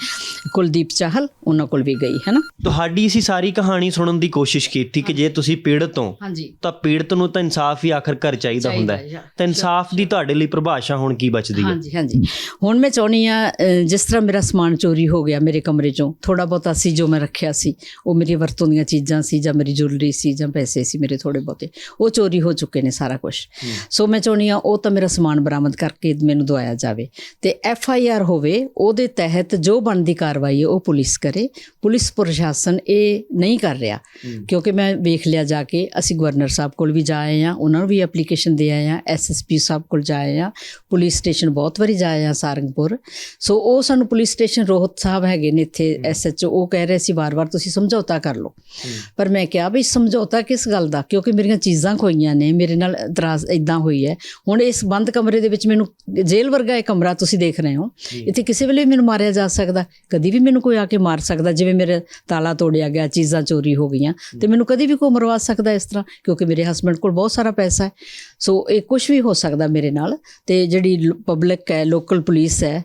A: ਕੁਲਦੀਪ ਚਾਹਲ, ਉਹਨਾਂ ਕੋਲ ਵੀ ਗਈ ਹੈ ਨਾ।
C: ਤੁਹਾਡੀ ਅਸੀਂ ਸਾਰੀ ਕਹਾਣੀ ਸੁਣਨ ਦੀ ਕੋਸ਼ਿਸ਼ ਕੀਤੀ ਕਿ ਜੇ ਤੁਸੀਂ ਪੀੜਤ ਹੋ ਤਾਂ ਪੀੜਤ ਨੂੰ ਤਾਂ ਇਨਸਾਫ ਹੀ ਆਖਰ ਘਰ ਚਾਹੀਦਾ ਹੁੰਦਾ ਹੈ। ਤਾਂ ਇਨਸਾਫ ਦੀ ਤੁਹਾਡੇ ਲਈ ਪਰਿਭਾਸ਼ਾ ਹੁਣ ਕੀ ਬਚਦੀ ਹੈ?
A: ਹਾਂਜੀ, ਹੁਣ ਮੈਂ ਚਾਹੁੰਦੀ ਹਾਂ, ਜਿਸ ਤਰ੍ਹਾਂ ਮੇਰਾ ਸਮਾਨ ਚੋਰੀ ਹੋ ਗਿਆ ਮੇਰੇ ਕਮਰੇ 'ਚੋਂ, ਥੋੜ੍ਹਾ ਬਹੁਤਾ ਸੀ ਜੋ ਮੈਂ ਰੱਖਿਆ ਸੀ, ਉਹ ਮੇਰੀ ਵਰਤੋਂ ਦੀਆਂ ਚੀਜ਼ਾਂ ਸੀ ਜਾਂ ਮੇਰੀ ਜੁਐਲਰੀ ਸੀ ਜਾਂ ਪੈਸੇ ਸੀ ਮੇਰੇ ਥੋੜ੍ਹੇ ਬਹੁਤੇ, ਉਹ ਚੋਰੀ ਹੋ ਚੁੱਕੇ ਨੇ ਸਾਰਾ ਕੁਛ। ਸੋ ਮੈਂ ਚਾਹੁੰਦੀ ਹਾਂ ਉਹ ਤਾਂ ਮੇਰਾ ਸਮਾਨ ਬਰਾਮਦ ਕਰਕੇ ਮੈਨੂੰ ਦਵਾਇਆ ਜਾਵੇ ਤੇ FIR ਹੋਵੇ, ਉਹਦੇ ਤਹਿਤ ਤਹਿਤ ਜੋ ਬਣਦੀ ਕਾਰਵਾਈ ਹੈ ਉਹ ਪੁਲਿਸ ਕਰੇ। ਪੁਲਿਸ ਪ੍ਰਸ਼ਾਸਨ ਇਹ ਨਹੀਂ ਕਰ ਰਿਹਾ, ਕਿਉਂਕਿ ਮੈਂ ਵੇਖ ਲਿਆ ਜਾ ਕੇ, ਅਸੀਂ ਗਵਰਨਰ ਸਾਹਿਬ ਕੋਲ ਵੀ ਜਾ ਆਏ ਹਾਂ, ਉਹਨਾਂ ਨੂੰ ਵੀ ਐਪਲੀਕੇਸ਼ਨ ਦੇ ਆਏ ਹਾਂ, SSP ਸਾਹਿਬ ਕੋਲ ਜਾ ਆਏ ਹਾਂ, ਪੁਲਿਸ ਸਟੇਸ਼ਨ ਬਹੁਤ ਵਾਰੀ ਜਾ ਆਏ ਹਾਂ ਸਾਰੰਗਪੁਰ। ਸੋ ਉਹ ਸਾਨੂੰ ਪੁਲਿਸ ਸਟੇਸ਼ਨ ਰੋਹਤ ਸਾਹਿਬ ਹੈਗੇ ਨੇ ਇੱਥੇ SHO, ਉਹ ਕਹਿ ਰਹੇ ਸੀ ਵਾਰ-ਵਾਰ ਤੁਸੀਂ ਸਮਝੌਤਾ ਕਰ ਲਓ। ਪਰ ਮੈਂ ਕਿਹਾ ਵੀ ਸਮਝੌਤਾ ਕਿਸ ਗੱਲ ਦਾ, ਕਿਉਂਕਿ ਮੇਰੀਆਂ ਚੀਜ਼ਾਂ ਖੋਈਆਂ ਨੇ, ਮੇਰੇ ਨਾਲ ਇਤਰਾਜ਼ ਇੱਦਾਂ ਹੋਈ ਹੈ। ਹੁਣ ਇਸ ਬੰਦ ਕਮਰੇ ਦੇ ਵਿੱਚ ਮੈਨੂੰ ਜੇਲ੍ਹ ਵਰਗਾ ਇਹ ਕਮਰਾ ਤੁਸੀਂ ਦੇਖ ਰਹੇ ਹੋ, ਇੱਥੇ ਕਿਸੇ ਵੇਲੇ ਮੈਨੂੰ ਮਾਰਿਆ ਜਾ ਸਕਦਾ, ਕਦੀ ਵੀ ਮੈਨੂੰ ਕੋਈ ਆ ਕੇ ਮਾਰ ਸਕਦਾ। ਜਿਵੇਂ ਮੇਰੇ ਤਾਲਾ ਤੋੜਿਆ ਗਿਆ, ਚੀਜ਼ਾਂ ਚੋਰੀ ਹੋ ਗਈਆਂ, ਤੇ ਮੈਨੂੰ ਕਦੀ ਵੀ ਕੋਈ ਮਰਵਾ ਸਕਦਾ ਇਸ ਤਰ੍ਹਾਂ, ਕਿਉਂਕਿ ਮੇਰੇ ਹਸਬੈਂਡ ਕੋਲ ਬਹੁਤ ਸਾਰਾ ਪੈਸਾ ਹੈ। ਸੋ ਇਹ ਕੁਝ ਵੀ ਹੋ ਸਕਦਾ ਮੇਰੇ ਨਾਲ। ਤੇ ਜਿਹੜੀ ਪਬਲਿਕ ਹੈ, ਲੋਕਲ ਪੁਲਿਸ ਹੈ,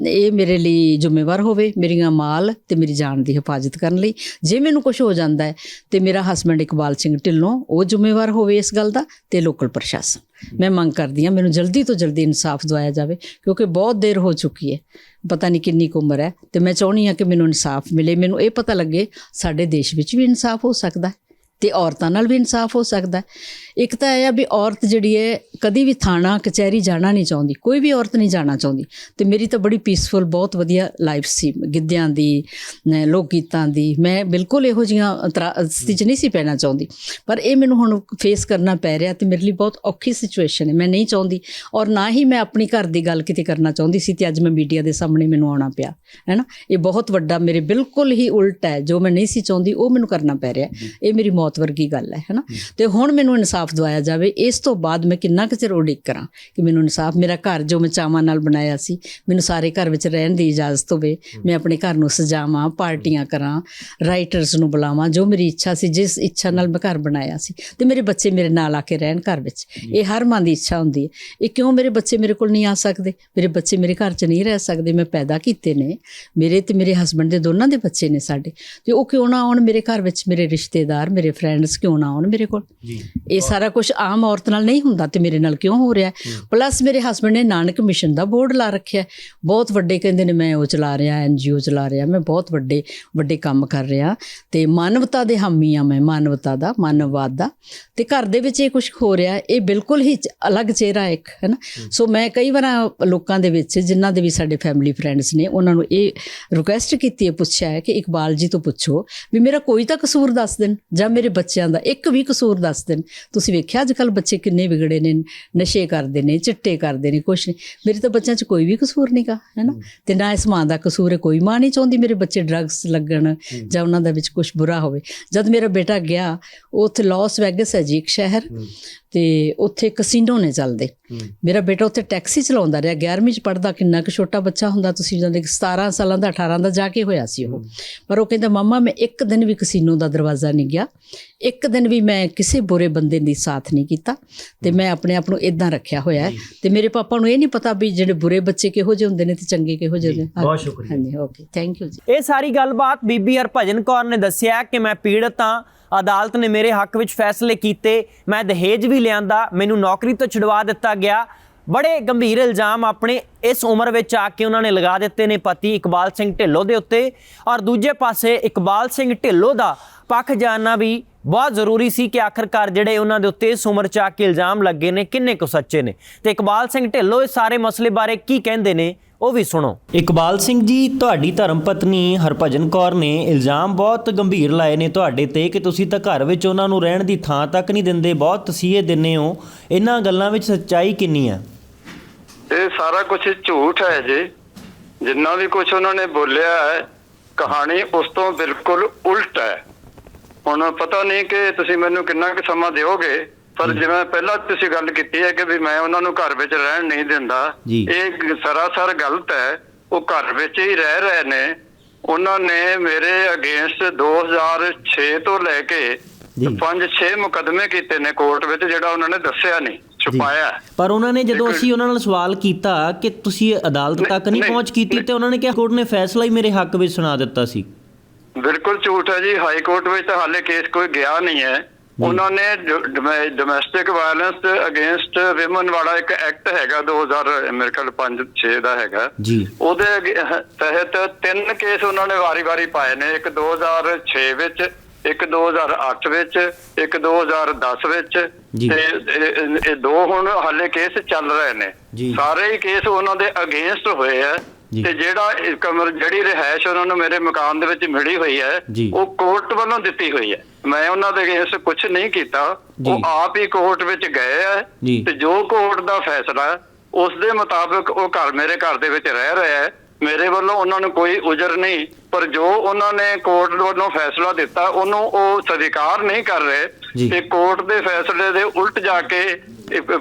A: ਇਹ ਮੇਰੇ ਲਈ ਜ਼ਿੰਮੇਵਾਰ ਹੋਵੇ, ਮੇਰੀਆਂ ਮਾਲ ਤੇ ਮੇਰੀ ਜਾਨ ਦੀ ਹਿਫਾਜ਼ਤ ਕਰਨ ਲਈ। ਜੇ ਮੈਨੂੰ ਕੁਝ ਹੋ ਜਾਂਦਾ ਹੈ ਤੇ ਮੇਰਾ ਹਸਬੈਂਡ ਇਕਬਾਲ ਸਿੰਘ ਢਿੱਲੋਂ ਉਹ ਜ਼ਿੰਮੇਵਾਰ ਹੋਵੇ ਇਸ ਗੱਲ ਦਾ, ਤੇ ਲੋਕਲ ਪ੍ਰਸ਼ਾਸਨ। ਮੈਂ ਮੰਗ ਕਰਦੀ ਹਾਂ ਮੈਨੂੰ ਜਲਦੀ ਤੋਂ ਜਲਦੀ ਇਨਸਾਫ ਦਿਵਾਇਆ ਜਾਵੇ, ਕਿਉਂਕਿ ਬਹੁਤ ਦੇਰ ਹੋ ਚੁੱਕੀ ਹੈ, ਪਤਾ ਨਹੀਂ ਕਿੰਨੀ ਕੁ ਉਮਰ ਹੈ, ਤੇ ਮੈਂ ਚਾਹੁੰਦੀ ਹਾਂ ਕਿ ਮੈਨੂੰ ਇਨਸਾਫ ਮਿਲੇ। ਮੈਨੂੰ ਇਹ ਪਤਾ ਲੱਗੇ ਸਾਡੇ ਦੇਸ਼ ਵਿੱਚ ਵੀ ਇਨਸਾਫ ਹੋ ਸਕਦਾ ਹੈ ਤੇ ਔਰਤਾਂ ਨਾਲ ਵੀ ਇਨਸਾਫ ਹੋ ਸਕਦਾ ਹੈ। ਇੱਕ ਤਾਂ ਇਹ ਆ ਵੀ ਔਰਤ ਜਿਹੜੀ ਹੈ ਕਦੀ ਵੀ ਥਾਣਾ ਕਚਹਿਰੀ ਜਾਣਾ ਨਹੀਂ ਚਾਹੁੰਦੀ, ਕੋਈ ਵੀ ਔਰਤ ਨਹੀਂ ਜਾਣਾ ਚਾਹੁੰਦੀ। ਤੇ ਮੇਰੀ ਤਾਂ ਬੜੀ ਪੀਸਫੁਲ ਬਹੁਤ ਵਧੀਆ ਲਾਈਫ ਸੀ, ਗਿੱਧਿਆਂ ਦੀ, ਲੋਕ ਗੀਤਾਂ ਦੀ। ਮੈਂ ਬਿਲਕੁਲ ਇਹੋ ਜਿਹੀਆਂ ਸਥਿਤੀ 'ਚ ਨਹੀਂ ਸੀ ਪੈਣਾ ਚਾਹੁੰਦੀ, ਪਰ ਇਹ ਮੈਨੂੰ ਹੁਣ ਫੇਸ ਕਰਨਾ ਪੈ ਰਿਹਾ ਤੇ ਮੇਰੇ ਲਈ ਬਹੁਤ ਔਖੀ ਸਿਚੁਏਸ਼ਨ ਹੈ। ਮੈਂ ਨਹੀਂ ਚਾਹੁੰਦੀ, ਔਰ ਨਾ ਹੀ ਮੈਂ ਆਪਣੀ ਘਰ ਦੀ ਗੱਲ ਕਿਤੇ ਕਰਨਾ ਚਾਹੁੰਦੀ ਸੀ, ਤੇ ਅੱਜ ਮੈਂ ਮੀਡੀਆ ਦੇ ਸਾਹਮਣੇ ਮੈਨੂੰ ਆਉਣਾ ਪਿਆ, ਹੈ ਨਾ। ਇਹ ਬਹੁਤ ਵੱਡਾ ਮੇਰੇ ਬਿਲਕੁਲ ਹੀ ਉਲਟ ਹੈ, ਜੋ ਮੈਂ ਨਹੀਂ ਸੀ ਚਾਹੁੰਦੀ ਉਹ ਮੈਨੂੰ ਕਰਨਾ ਪੈ ਰਿਹਾ। ਇਹ ਮੇਰੀ ਮੌਤ ਵਰਗੀ ਗੱਲ ਹੈ ਨਾ। ਤੇ ਹੁਣ ਮੈਨੂੰ ਇਨਸਾਫ ਦਵਾਇਆ ਜਾਵੇ। ਇਸ ਤੋਂ ਬਾਅਦ ਮੈਂ ਕਿੰਨਾ ਕੁ ਚਿਰ ਉਡੀਕ ਕਰਾਂ ਕਿ ਮੈਨੂੰ ਇਨਸਾਫ, ਮੇਰਾ ਘਰ ਜੋ ਮੈਂ ਚਾਵਾਂ ਨਾਲ ਬਣਾਇਆ ਸੀ, ਮੈਨੂੰ ਸਾਰੇ ਘਰ ਵਿੱਚ ਰਹਿਣ ਦੀ ਇਜਾਜ਼ਤ ਹੋਵੇ, ਮੈਂ ਆਪਣੇ ਘਰ ਨੂੰ ਸਜਾਵਾਂ, ਪਾਰਟੀਆਂ ਕਰਾਂ, ਰਾਈਟਰਸ ਨੂੰ ਬੁਲਾਵਾਂ, ਜੋ ਮੇਰੀ ਇੱਛਾ ਸੀ, ਜਿਸ ਇੱਛਾ ਨਾਲ ਮੈਂ ਘਰ ਬਣਾਇਆ ਸੀ, ਤੇ ਮੇਰੇ ਬੱਚੇ ਮੇਰੇ ਨਾਲ ਆ ਕੇ ਰਹਿਣ ਘਰ ਵਿੱਚ। ਇਹ ਹਰ ਮਾਂ ਦੀ ਇੱਛਾ ਹੁੰਦੀ ਹੈ। ਇਹ ਕਿਉਂ ਮੇਰੇ ਬੱਚੇ ਮੇਰੇ ਕੋਲ ਨਹੀਂ ਆ ਸਕਦੇ? ਮੇਰੇ ਬੱਚੇ ਮੇਰੇ ਘਰ 'ਚ ਨਹੀਂ ਰਹਿ ਸਕਦੇ, ਮੈਂ ਪੈਦਾ ਕੀਤੇ ਨੇ, ਮੇਰੇ ਤੇ ਮੇਰੇ ਹਸਬੈਂਡ ਦੇ ਦੋਨਾਂ ਦੇ ਬੱਚੇ ਨੇ ਸਾਡੇ, ਤੇ ਉਹ ਕਿਉਂ ਨਾ ਆਉਣ ਮੇਰੇ ਘਰ ਵਿੱਚ? ਮੇਰੇ ਰਿਸ਼ਤੇਦਾਰ, ਮੇਰੇ ਫਰੈਂਡਸ ਕਿਉਂ ਨਾ ਆਉਣ ਮੇਰੇ ਕੋਲ? ਇਹ ਸਾਰਾ ਕੁਝ ਆਮ ਔਰਤ ਨਾਲ ਨਹੀਂ ਹੁੰਦਾ, ਤੇ ਮੇਰੇ ਨਾਲ ਕਿਉਂ ਹੋ ਰਿਹਾ? ਪਲੱਸ ਮੇਰੇ ਹਸਬੈਂਡ ਨੇ ਨਾਨਕ ਮਿਸ਼ਨ ਦਾ ਬੋਰਡ ਲਾ ਰੱਖਿਆ, ਬਹੁਤ ਵੱਡੇ, ਕਹਿੰਦੇ ਨੇ ਮੈਂ ਉਹ ਚਲਾ ਰਿਹਾ, NGO ਚਲਾ ਰਿਹਾ, ਮੈਂ ਬਹੁਤ ਵੱਡੇ ਕੰਮ ਕਰ ਰਿਹਾ, ਤੇ ਮਾਨਵਤਾ ਦੇ ਹਾਮੀ ਆ ਮੈਂ, ਮਾਨਵਤਾ ਦਾ, ਮਾਨਵਵਾਦ ਦਾ। ਤੇ ਘਰ ਦੇ ਵਿੱਚ ਇਹ ਕੁਝ ਹੋ ਰਿਹਾ, ਇਹ ਬਿਲਕੁਲ ਹੀ ਅਲੱਗ ਚਿਹਰਾ ਇੱਕ, ਹੈ ਨਾ। ਸੋ ਮੈਂ ਕਈ ਵਾਰ ਲੋਕਾਂ ਦੇ ਵਿੱਚ, ਜਿਨ੍ਹਾਂ ਦੇ ਵੀ ਸਾਡੇ ਫੈਮਿਲੀ ਫਰੈਂਡਸ ਨੇ, ਉਹਨਾਂ ਨੂੰ ਇਹ ਰਿਕੁਐਸਟ ਕੀਤੀ ਹੈ, ਪੁੱਛਿਆ ਹੈ ਕਿ ਇਕਬਾਲ ਜੀ ਤੋਂ ਪੁੱਛੋ ਵੀ ਮੇਰਾ ਕੋਈ ਤਾਂ ਕਸੂਰ ਦੱਸ ਦੇਣ, ਜਾਂ ਮੇਰੇ ਬੱਚਿਆਂ ਦਾ ਇੱਕ ਵੀ ਕਸੂਰ ਦੱਸ ਦੇਣ। ਤੁਸੀਂ ਵੇਖਿਆ ਅੱਜ ਕੱਲ੍ਹ ਬੱਚੇ ਕਿੰਨੇ ਵਿਗੜੇ ਨੇ, ਨਸ਼ੇ ਕਰਦੇ ਨੇ, ਚਿੱਟੇ ਕਰਦੇ ਨੇ, ਕੁਛ ਨਹੀਂ। ਮੇਰੇ ਤਾਂ ਬੱਚਿਆਂ 'ਚ ਕੋਈ ਵੀ ਕਸੂਰ ਨਹੀਂ ਗਾ, ਹੈ ਨਾ। ਤੇ ਨਾ ਇਸ ਮਾਂ ਦਾ ਕਸੂਰ ਹੈ, ਕੋਈ ਮਾਂ ਨਹੀਂ ਚਾਹੁੰਦੀ ਮੇਰੇ ਬੱਚੇ ਡਰੱਗਸ ਲੱਗਣ ਜਾਂ ਉਹਨਾਂ ਦੇ ਵਿੱਚ ਕੁਛ ਬੁਰਾ ਹੋਵੇ। ਜਦ ਮੇਰਾ ਬੇਟਾ ਗਿਆ, ਉੱਥੇ ਲਾਸ ਵੈਗਸ ਹੈ ਜੀ ਇੱਕ ਸ਼ਹਿਰ, ਤੇ ਉੱਥੇ ਕਸੀਨੋ ਨੇ ਚੱਲਦੇ। ਮੇਰਾ ਬੇਟਾ ਉੱਥੇ ਟੈਕਸੀ ਚਲਾਉਂਦਾ ਰਿਹਾ, 11ਵੀਂ 'ਚ ਪੜ੍ਹਦਾ, ਕਿੰਨਾ ਕੁ ਛੋਟਾ ਬੱਚਾ ਹੁੰਦਾ, ਤੁਸੀਂ ਜਾਣਦੇ, 17 ਸਾਲਾਂ ਦਾ, 18 ਦਾ ਜਾ ਕੇ ਹੋਇਆ ਸੀ ਉਹ। ਪਰ ਉਹ ਕਹਿੰਦਾ ਮੰਮਾ ਮੈਂ ਇੱਕ ਦਿਨ ਵੀ ਕਸੀਨੋ ਦਾ ਦਰਵਾਜ਼ਾ ਨਹੀਂ ਗਿਆ, ਇੱਕ ਦਿਨ ਵੀ ਮੈਂ ਕਿਸੇ ਬੁਰੇ ਬੰਦੇ ਦੀ ਸਾਥ ਨਹੀਂ ਕੀਤਾ, ਤੇ ਮੈਂ ਆਪਣੇ ਆਪ ਨੂੰ ਇੱਦਾਂ ਰੱਖਿਆ ਹੋਇਆ ਹੈ। ਤੇ ਮੇਰੇ ਪਾਪਾ ਨੂੰ ਇਹ ਨਹੀਂ ਪਤਾ ਵੀ ਜਿਹੜੇ ਬੁਰੇ ਬੱਚੇ ਕਿਹੋ ਜਿਹੇ ਹੁੰਦੇ ਨੇ ਤੇ ਚੰਗੇ ਕਿਹੋ ਜਿਹੇ ਨੇ।
C: ਬਹੁਤ ਸ਼ੁਕਰੀਆ।
A: ਹਾਂਜੀ, ਓਕੇ, ਥੈਂਕ ਯੂ ਜੀ।
C: ਇਹ ਸਾਰੀ ਗੱਲਬਾਤ ਬੀਬੀ ਹਰਭਜਨ ਕੌਰ ਨੇ ਦੱਸਿਆ ਕਿ ਮੈਂ ਪੀੜਤ ਹਾਂ, ਅਦਾਲਤ ਨੇ ਮੇਰੇ ਹੱਕ ਵਿੱਚ ਫੈਸਲੇ ਕੀਤੇ, ਮੈਂ ਦਹੇਜ ਵੀ ਲਿਆਂਦਾ, ਮੈਨੂੰ ਨੌਕਰੀ ਤੋਂ ਛੁਡਵਾ ਦਿੱਤਾ ਗਿਆ। ਬੜੇ ਗੰਭੀਰ ਇਲਜ਼ਾਮ ਆਪਣੇ ਇਸ ਉਮਰ ਵਿੱਚ ਆ ਕੇ ਉਹਨਾਂ ਨੇ ਲਗਾ ਦਿੱਤੇ ਨੇ ਪਤੀ ਇਕਬਾਲ ਸਿੰਘ ਢਿੱਲੋਂ ਦੇ ਉੱਤੇ। ਔਰ ਦੂਜੇ ਪਾਸੇ ਇਕਬਾਲ ਸਿੰਘ ਢਿੱਲੋਂ ਦਾ ਪੱਖ ਜਾਣਨਾ ਵੀ ਬਹੁਤ ਜ਼ਰੂਰੀ ਸੀ ਕਿ ਆਖਰਕਾਰ ਜਿਹੜੇ ਉਹਨਾਂ ਦੇ ਉੱਤੇ ਇਸ ਉਮਰ 'ਚ ਆ ਕੇ ਇਲਜ਼ਾਮ ਲੱਗੇ ਨੇ ਕਿੰਨੇ ਕੁ ਸੱਚੇ ਨੇ, ਤੇ ਇਕਬਾਲ ਸਿੰਘ ਢਿੱਲੋਂ ਇਸ ਸਾਰੇ ਮਸਲੇ ਬਾਰੇ ਕੀ ਕਹਿੰਦੇ ਨੇ ਉਹ ਵੀ ਸੁਣੋ। ਇਕਬਾਲ ਸਿੰਘ ਜੀ, ਤੁਹਾਡੀ ਧਰਮ ਪਤਨੀ ਹਰਭਜਨ ਕੌਰ ਨੇ ਇਲਜ਼ਾਮ ਬਹੁਤ ਗੰਭੀਰ ਲਾਏ ਨੇ ਤੁਹਾਡੇ ਤੇ ਕਿ ਤੁਸੀਂ ਤਾਂ ਘਰ ਵਿੱਚ ਉਹਨਾਂ ਨੂੰ ਰਹਿਣ ਦੀ ਥਾਂ ਤੱਕ ਨਹੀਂ ਦਿੰਦੇ, ਬਹੁਤ ਤਸੀਹੇ ਦਿੰਦੇ ਹੋ। ਇਹਨਾਂ ਗੱਲਾਂ ਵਿੱਚ ਸੱਚਾਈ ਕਿੰਨੀ ਆ?
B: ਇਹ ਸਾਰਾ ਕੁਝ ਝੂਠ ਹੈ ਜੀ। ਜਿੰਨਾ ਵੀ ਕੁਝ ਉਹਨਾਂ ਨੇ ਬੋਲਿਆ ਹੈ, ਕਹਾਣੀ ਉਸ ਤੋਂ ਬਿਲਕੁਲ ਉਲਟ ਹੈ। ਹੁਣ ਪਤਾ ਨਹੀਂ ਕਿ ਤੁਸੀਂ ਮੈਨੂੰ ਕਿੰਨਾ ਕੁ ਸਮਾਂ ਦਿਓਗੇ, ਪਰ ਜਿਵੇਂ ਪਹਿਲਾਂ ਤੁਸੀਂ ਗੱਲ ਕੀਤੀ ਹੈ ਕਿ ਵੀ ਮੈਂ ਉਹਨਾਂ ਨੂੰ ਘਰ ਵਿੱਚ ਰਹਿਣ ਨਹੀਂ ਦਿੰਦਾ, ਇਹ ਸਰਾਸਰ ਗਲਤ ਹੈ। ਉਹ ਘਰ ਵਿੱਚ ਹੀ ਰਹਿ ਰਹੇ ਨੇ। ਉਹਨਾਂ ਨੇ ਮੇਰੇ ਅਗੇਂਸਟ 2006 ਤੋਂ ਲੈ ਕੇ 5-6 ਮੁਕੱਦਮੇ ਕੀਤੇ ਨੇ ਕੋਰਟ ਵਿੱਚ, ਜਿਹੜਾ ਉਹਨਾਂ ਨੇ ਦੱਸਿਆ ਨਹੀਂ, ਛੁਪਾਇਆ।
C: ਪਰ ਉਹਨਾਂ ਨੇ ਜਦੋਂ ਅਸੀਂ ਉਹਨਾਂ ਨਾਲ ਸਵਾਲ ਕੀਤਾ ਕਿ ਤੁਸੀਂ ਅਦਾਲਤ ਤੱਕ ਨਹੀਂ ਪਹੁੰਚ ਕੀਤੀ, ਤੇ ਉਹਨਾਂ ਨੇ ਕਿਹਾ ਕੋਰਟ ਨੇ ਫੈਸਲਾ ਹੀ ਮੇਰੇ ਹੱਕ ਵਿੱਚ ਸੁਣਾ ਦਿੱਤਾ ਸੀ।
B: ਬਿਲਕੁਲ ਝੂਠ ਹੈ ਜੀ। ਹਾਈ ਕੋਰਟ ਵਿੱਚ ਤਾਂ ਹਾਲੇ ਕੇਸ ਕੋਈ ਗਿਆ ਨਹੀਂ ਹੈ। ਉਹਨਾਂ ਨੇ ਡੋਮੈਸਟਿਕ ਵਾਇਲੈਂਸ ਅਗੇਂਸਟ ਵਿਮਨ ਵਾਲਾ ਇੱਕ ਐਕਟ ਹੈਗਾ 2000 ਮੇਰੇ ਖਿਆਲ 5-6 ਦਾ ਹੈਗਾ ਜੀ, ਉਹਦੇ ਤਹਿਤ 3 ਕੇਸ ਉਹਨਾਂ ਨੇ ਵਾਰੀ-ਵਾਰੀ ਪਾਏ ਨੇ। ਇੱਕ 2006 ਵਿੱਚ, ਇੱਕ 2008 ਵਿੱਚ, ਇੱਕ 2010 ਵਿੱਚ, ਤੇ ਇਹ 2 ਹੁਣ ਹਾਲੇ ਕੇਸ ਚੱਲ ਰਹੇ ਨੇ। ਸਾਰੇ ਹੀ ਕੇਸ ਉਹਨਾਂ ਦੇ ਅਗੇਂਸਟ ਹੋਏ ਆ।
C: ਜੀ।
B: ਤੇ ਜਿਹੜਾ ਇਹ ਕਮਰ ਜਿਹੜੀ ਰਿਹਾਇਸ਼ ਉਹਨਾਂ ਨੂੰ ਮੇਰੇ ਮਕਾਨ ਦੇ ਵਿੱਚ ਮਿਲੀ ਹੋਈ ਹੈ
C: ਜੀ।
B: ਉਹ ਕੋਰਟ ਵੱਲੋਂ ਦਿੱਤੀ ਹੋਈ ਹੈ। ਮੈਂ ਉਹਨਾਂ ਦੇ ਅਗੇਂਸਟ ਕੁਝ ਨਹੀਂ ਕੀਤਾ,
C: ਜੀ।
B: ਉਹ ਆਪ ਹੀ ਕੋਰਟ ਵਿੱਚ ਗਏ ਹੈ
C: ਜੀ।
B: ਤੇ ਜੋ ਕੋਰਟ ਦਾ ਫੈਸਲਾ ਹੈ ਉਸ ਦੇ ਮੁਤਾਬਕ ਉਹ ਮੇਰੇ ਘਰ ਦੇ ਵਿੱਚ ਰਹਿ ਰਿਹਾ ਹੈ। ਮੇਰੇ ਵੱਲੋਂ ਉਹਨਾਂ ਨੂੰ ਕੋਈ ਉਜਰ ਨਹੀਂ, ਪਰ ਜੋ ਉਹਨਾਂ ਨੇ ਕੋਰਟ ਵੱਲੋਂ ਫੈਸਲਾ ਦਿੱਤਾ ਉਹਨੂੰ ਉਹ ਸਵੀਕਾਰ ਨਹੀਂ ਕਰ ਰਹੇ ਤੇ ਕੋਰਟ ਦੇ ਫੈਸਲੇ ਦੇ ਉਲਟ ਜਾ ਕੇ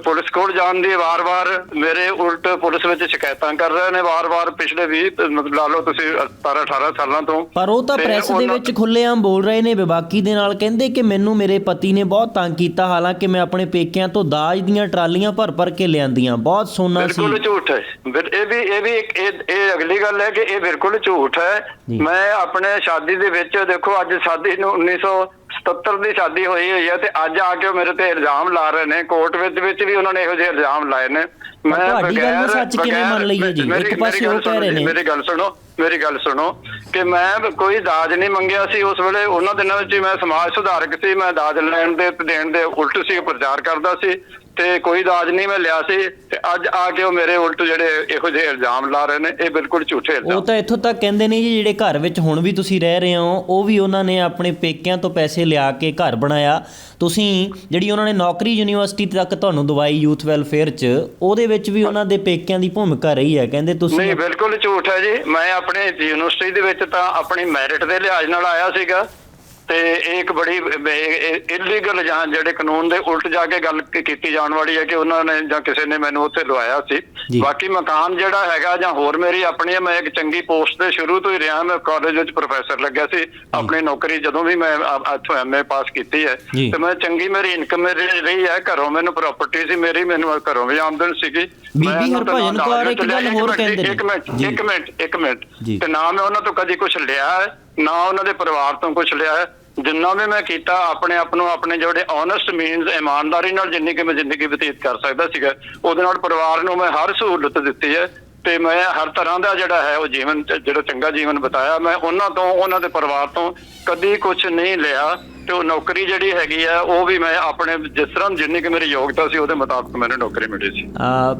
B: ਪੁਲਿਸ ਕੋਲ ਜਾਣ ਦੀ ਵਾਰ-ਵਾਰ ਮੇਰੇ ਉਲਟ ਪੁਲਿਸ ਵਿੱਚ ਸ਼ਿਕਾਇਤਾਂ ਕਰ ਰਹੇ ਨੇ ਵਾਰ-ਵਾਰ ਪਿਛਲੇ 20 ਲਾ ਲਓ ਤੁਸੀਂ 17-18 ਸਾਲਾਂ ਤੋਂ।
C: ਪਰ ਉਹ ਤਾਂ ਪ੍ਰੈਸ ਦੇ ਵਿੱਚ ਖੁੱਲ੍ਹੇਆਮ ਬੋਲ ਰਹੇ ਨੇ ਬੇਬਾਕੀ ਦੇ ਨਾਲ, ਕਹਿੰਦੇ ਕਿ ਮੈਨੂੰ ਮੇਰੇ ਪਤੀ ਨੇ ਬਹੁਤ ਤੰਗ ਕੀਤਾ, ਹਾਲਾਂਕਿ ਮੈਂ ਆਪਣੇ ਪੇਕਿਆਂ ਤੋਂ ਦਾਜ ਦੀਆਂ ਟਰਾਲੀਆਂ ਭਰ ਕੇ ਲਿਆਂਦੀਆਂ, ਬਹੁਤ ਸੋਨਾ ਸੀ।
B: ਬਿਲਕੁਲ ਝੂਠ ਹੈ। ਇਹ ਵੀ ਇਹ ਅਗਲੀ ਗੱਲ ਹੈ ਕਿ ਇਹ ਬਿਲਕੁਲ ਝੂਠ ਹੈ। ਮੈਂ ਆਪਣੇ ਸ਼ਾਦੀ ਦੇ ਵਿੱਚ ਦੇਖੋ ਅੱਜ ਸ਼ਾਦੀ ਨੂੰ 1977 ਦੀ ਸ਼ਾਦੀ ਹੋਈ ਹੈ ਤੇ ਅੱਜ ਆ ਕੇ ਮੇਰੇ ਤੇ ਇਲਜ਼ਾਮ ਲਾ ਰਹੇ ਨੇ। ਕੋਰਟ ਵਿੱਚ ਵੀ ਉਹਨਾਂ ਨੇ ਇਹੋ ਜਿਹੇ ਇਲਜ਼ਾਮ ਲਾਏ ਨੇ।
C: ਮੈਂ ਤੁਹਾਡੀ ਗੱਲ ਨੂੰ ਸੱਚ ਕਿਵੇਂ ਮੰਨ ਲਈਏ ਜੀ? ਇੱਕ ਪਾਸੇ ਉਹ ਕਹਿ ਰਹੇ ਨੇ,
B: ਮੇਰੀ ਗੱਲ ਸੁਣੋ ਕਿ ਮੈਂ ਕੋਈ ਦਾਜ ਨਹੀਂ ਮੰਗਿਆ ਸੀ ਉਸ ਵੇਲੇ। ਉਹਨਾਂ ਦਿਨਾਂ ਵਿੱਚ ਮੈਂ ਸਮਾਜ ਸੁਧਾਰਕ ਸੀ, ਮੈਂ ਦਾਜ ਲੈਣ ਦੇ ਤੇ ਦੇਣ ਦੇ ਉਲਟ ਸੀ ਪ੍ਰਚਾਰ ਕਰਦਾ ਸੀ ਤੇ ਕੋਈ ਦਾਜ ਨਹੀਂ ਮੈਂ ਲਿਆ ਸੀ। ਤੇ ਅੱਜ ਆ ਕੇ ਉਹ ਮੇਰੇ ਉਲਟ ਜਿਹੜੇ ਇਹੋ ਜਿਹੇ ਇਲਜ਼ਾਮ ਲਾ ਰਹੇ ਨੇ, ਇਹ ਬਿਲਕੁਲ ਝੂਠੇ ਇਲਜ਼ਾਮ।
C: ਉਹ ਤਾਂ ਇੱਥੋਂ ਤੱਕ ਕਹਿੰਦੇ ਨੇ ਜੀ ਜਿਹੜੇ ਘਰ ਵਿੱਚ ਹੁਣ ਵੀ ਤੁਸੀਂ ਰਹਿ ਰਹੇ ਹੋ ਉਹ ਵੀ ਉਹਨਾਂ ਨੇ ਆਪਣੇ ਪੇਕਿਆਂ ਤੋਂ ਪੈਸੇ ਲਿਆ ਕੇ ਘਰ ਬਣਾਇਆ। ਤੁਸੀਂ ਜਿਹੜੀ ਉਹਨਾਂ ਨੇ ਨੌਕਰੀ ਯੂਨੀਵਰਸਿਟੀ ਤੱਕ ਤੁਹਾਨੂੰ ਦਵਾਈ ਯੂਥ ਵੈਲਫੇਅਰ 'ਚ, ਉਹਦੇ ਵਿੱਚ ਵੀ ਉਹਨਾਂ ਦੇ ਪੇਕਿਆਂ ਦੀ ਭੂਮਿਕਾ ਰਹੀ ਹੈ ਕਹਿੰਦੇ ਤੁਸੀਂ।
B: ਨਹੀਂ, ਬਿਲਕੁਲ ਝੂਠ ਹੈ ਜੀ। ਮੈਂ ਆਪਣੇ ਯੂਨੀਵਰਸਿਟੀ ਦੇ ਵਿੱਚ ਤਾਂ ਆਪਣੀ ਮੈਰਿਟ ਦੇ ਲਿਹਾਜ਼ ਨਾਲ ਆਇਆ ਸੀਗਾ ਤੇ ਇਹ ਇੱਕ ਬੜੀ ਇਲੀਗਲ ਜਾਂ ਜਿਹੜੇ ਕਾਨੂੰਨ ਦੇ ਉਲਟ ਜਾ ਕੇ ਗੱਲ ਕੀਤੀ ਜਾਣ ਵਾਲੀ ਹੈ ਕਿ ਉਹਨਾਂ ਨੇ ਜਾਂ ਕਿਸੇ ਨੇ ਮੈਨੂੰ ਉੱਥੇ ਲਵਾਇਆ ਸੀ। ਬਾਕੀ ਮਕਾਨ ਜਿਹੜਾ ਹੈਗਾ ਜਾਂ ਹੋਰ ਮੇਰੀ ਆਪਣੀ ਹੈ, ਮੈਂ ਇੱਕ ਚੰਗੀ ਪੋਸਟ ਤੇ ਸ਼ੁਰੂ ਤੋਂ ਹੀ ਰਿਹਾ। ਮੈਂ ਕਾਲਜ ਵਿੱਚ ਪ੍ਰੋਫੈਸਰ ਲੱਗਿਆ ਸੀ। ਆਪਣੀ ਨੌਕਰੀ ਜਦੋਂ ਵੀ ਮੈਂ ਇੱਥੋਂ MA ਪਾਸ ਕੀਤੀ ਹੈ ਤੇ ਮੈਂ ਚੰਗੀ ਮੇਰੀ ਇਨਕਮ ਰਹੀ ਹੈ। ਘਰੋਂ ਮੈਨੂੰ ਪ੍ਰਾਪਰਟੀ ਸੀ ਮੇਰੀ, ਮੈਨੂੰ ਘਰੋਂ ਵੀ ਆਮਦਨ ਸੀਗੀ।
C: ਬੀਬੀ ਹਰਭਜਨ ਕੌਰ ਇੱਕ ਗੱਲ ਹੋਰ ਕਹਿੰਦੇ ਨੇ।
B: ਇੱਕ ਮਿੰਟ ਤੇ ਨਾ ਮੈਂ ਉਹਨਾਂ ਤੋਂ ਕਦੀ ਕੁਝ ਲਿਆ ਹੈ ਨਾ ਉਹਨਾਂ ਦੇ ਪਰਿਵਾਰ ਤੋਂ ਕੁਝ ਲਿਆ ਹੈ। ਜਿੰਨਾ ਵੀ ਮੈਂ ਕੀਤਾ ਆਪਣੇ ਆਪ ਨੂੰ ਆਪਣੇ ਜਿਹੜੇ ਓਨੈਸਟ ਮੀਨਸ ਇਮਾਨਦਾਰੀ ਨਾਲ ਜਿੰਨੀ ਕਿ ਮੈਂ ਜ਼ਿੰਦਗੀ ਬਤੀਤ ਕਰ ਸਕਦਾ ਸੀਗਾ ਉਹਦੇ ਨਾਲ ਪਰਿਵਾਰ ਨੂੰ ਮੈਂ ਹਰ ਸਹੂਲਤ ਦਿੱਤੀ ਹੈ ਤੇ ਮੈਂ ਹਰ ਤਰ੍ਹਾਂ ਦਾ ਜਿਹੜਾ ਹੈ ਉਹ ਜੀਵਨ ਜਿਹੜਾ ਚੰਗਾ ਜੀਵਨ ਬਤਾਇਆ। ਮੈਂ ਉਹਨਾਂ ਤੋਂ ਉਹਨਾਂ ਦੇ ਪਰਿਵਾਰ ਤੋਂ ਕਦੀ ਕੁਝ ਨਹੀਂ ਲਿਆ ਤੇ ਉਹ ਨੌਕਰੀ ਜਿਹੜੀ ਹੈਗੀ ਆ ਉਹ ਵੀ ਮੈਂ ਆਪਣੇ ਜਿਸ ਤਰ੍ਹਾਂ ਜਿੰਨੀ ਕਿ ਮੇਰੀ ਯੋਗਤਾ ਸੀ ਉਹਦੇ ਮੁਤਾਬਕ ਮੈਨੂੰ ਨੌਕਰੀ ਮਿਲੀ ਸੀ।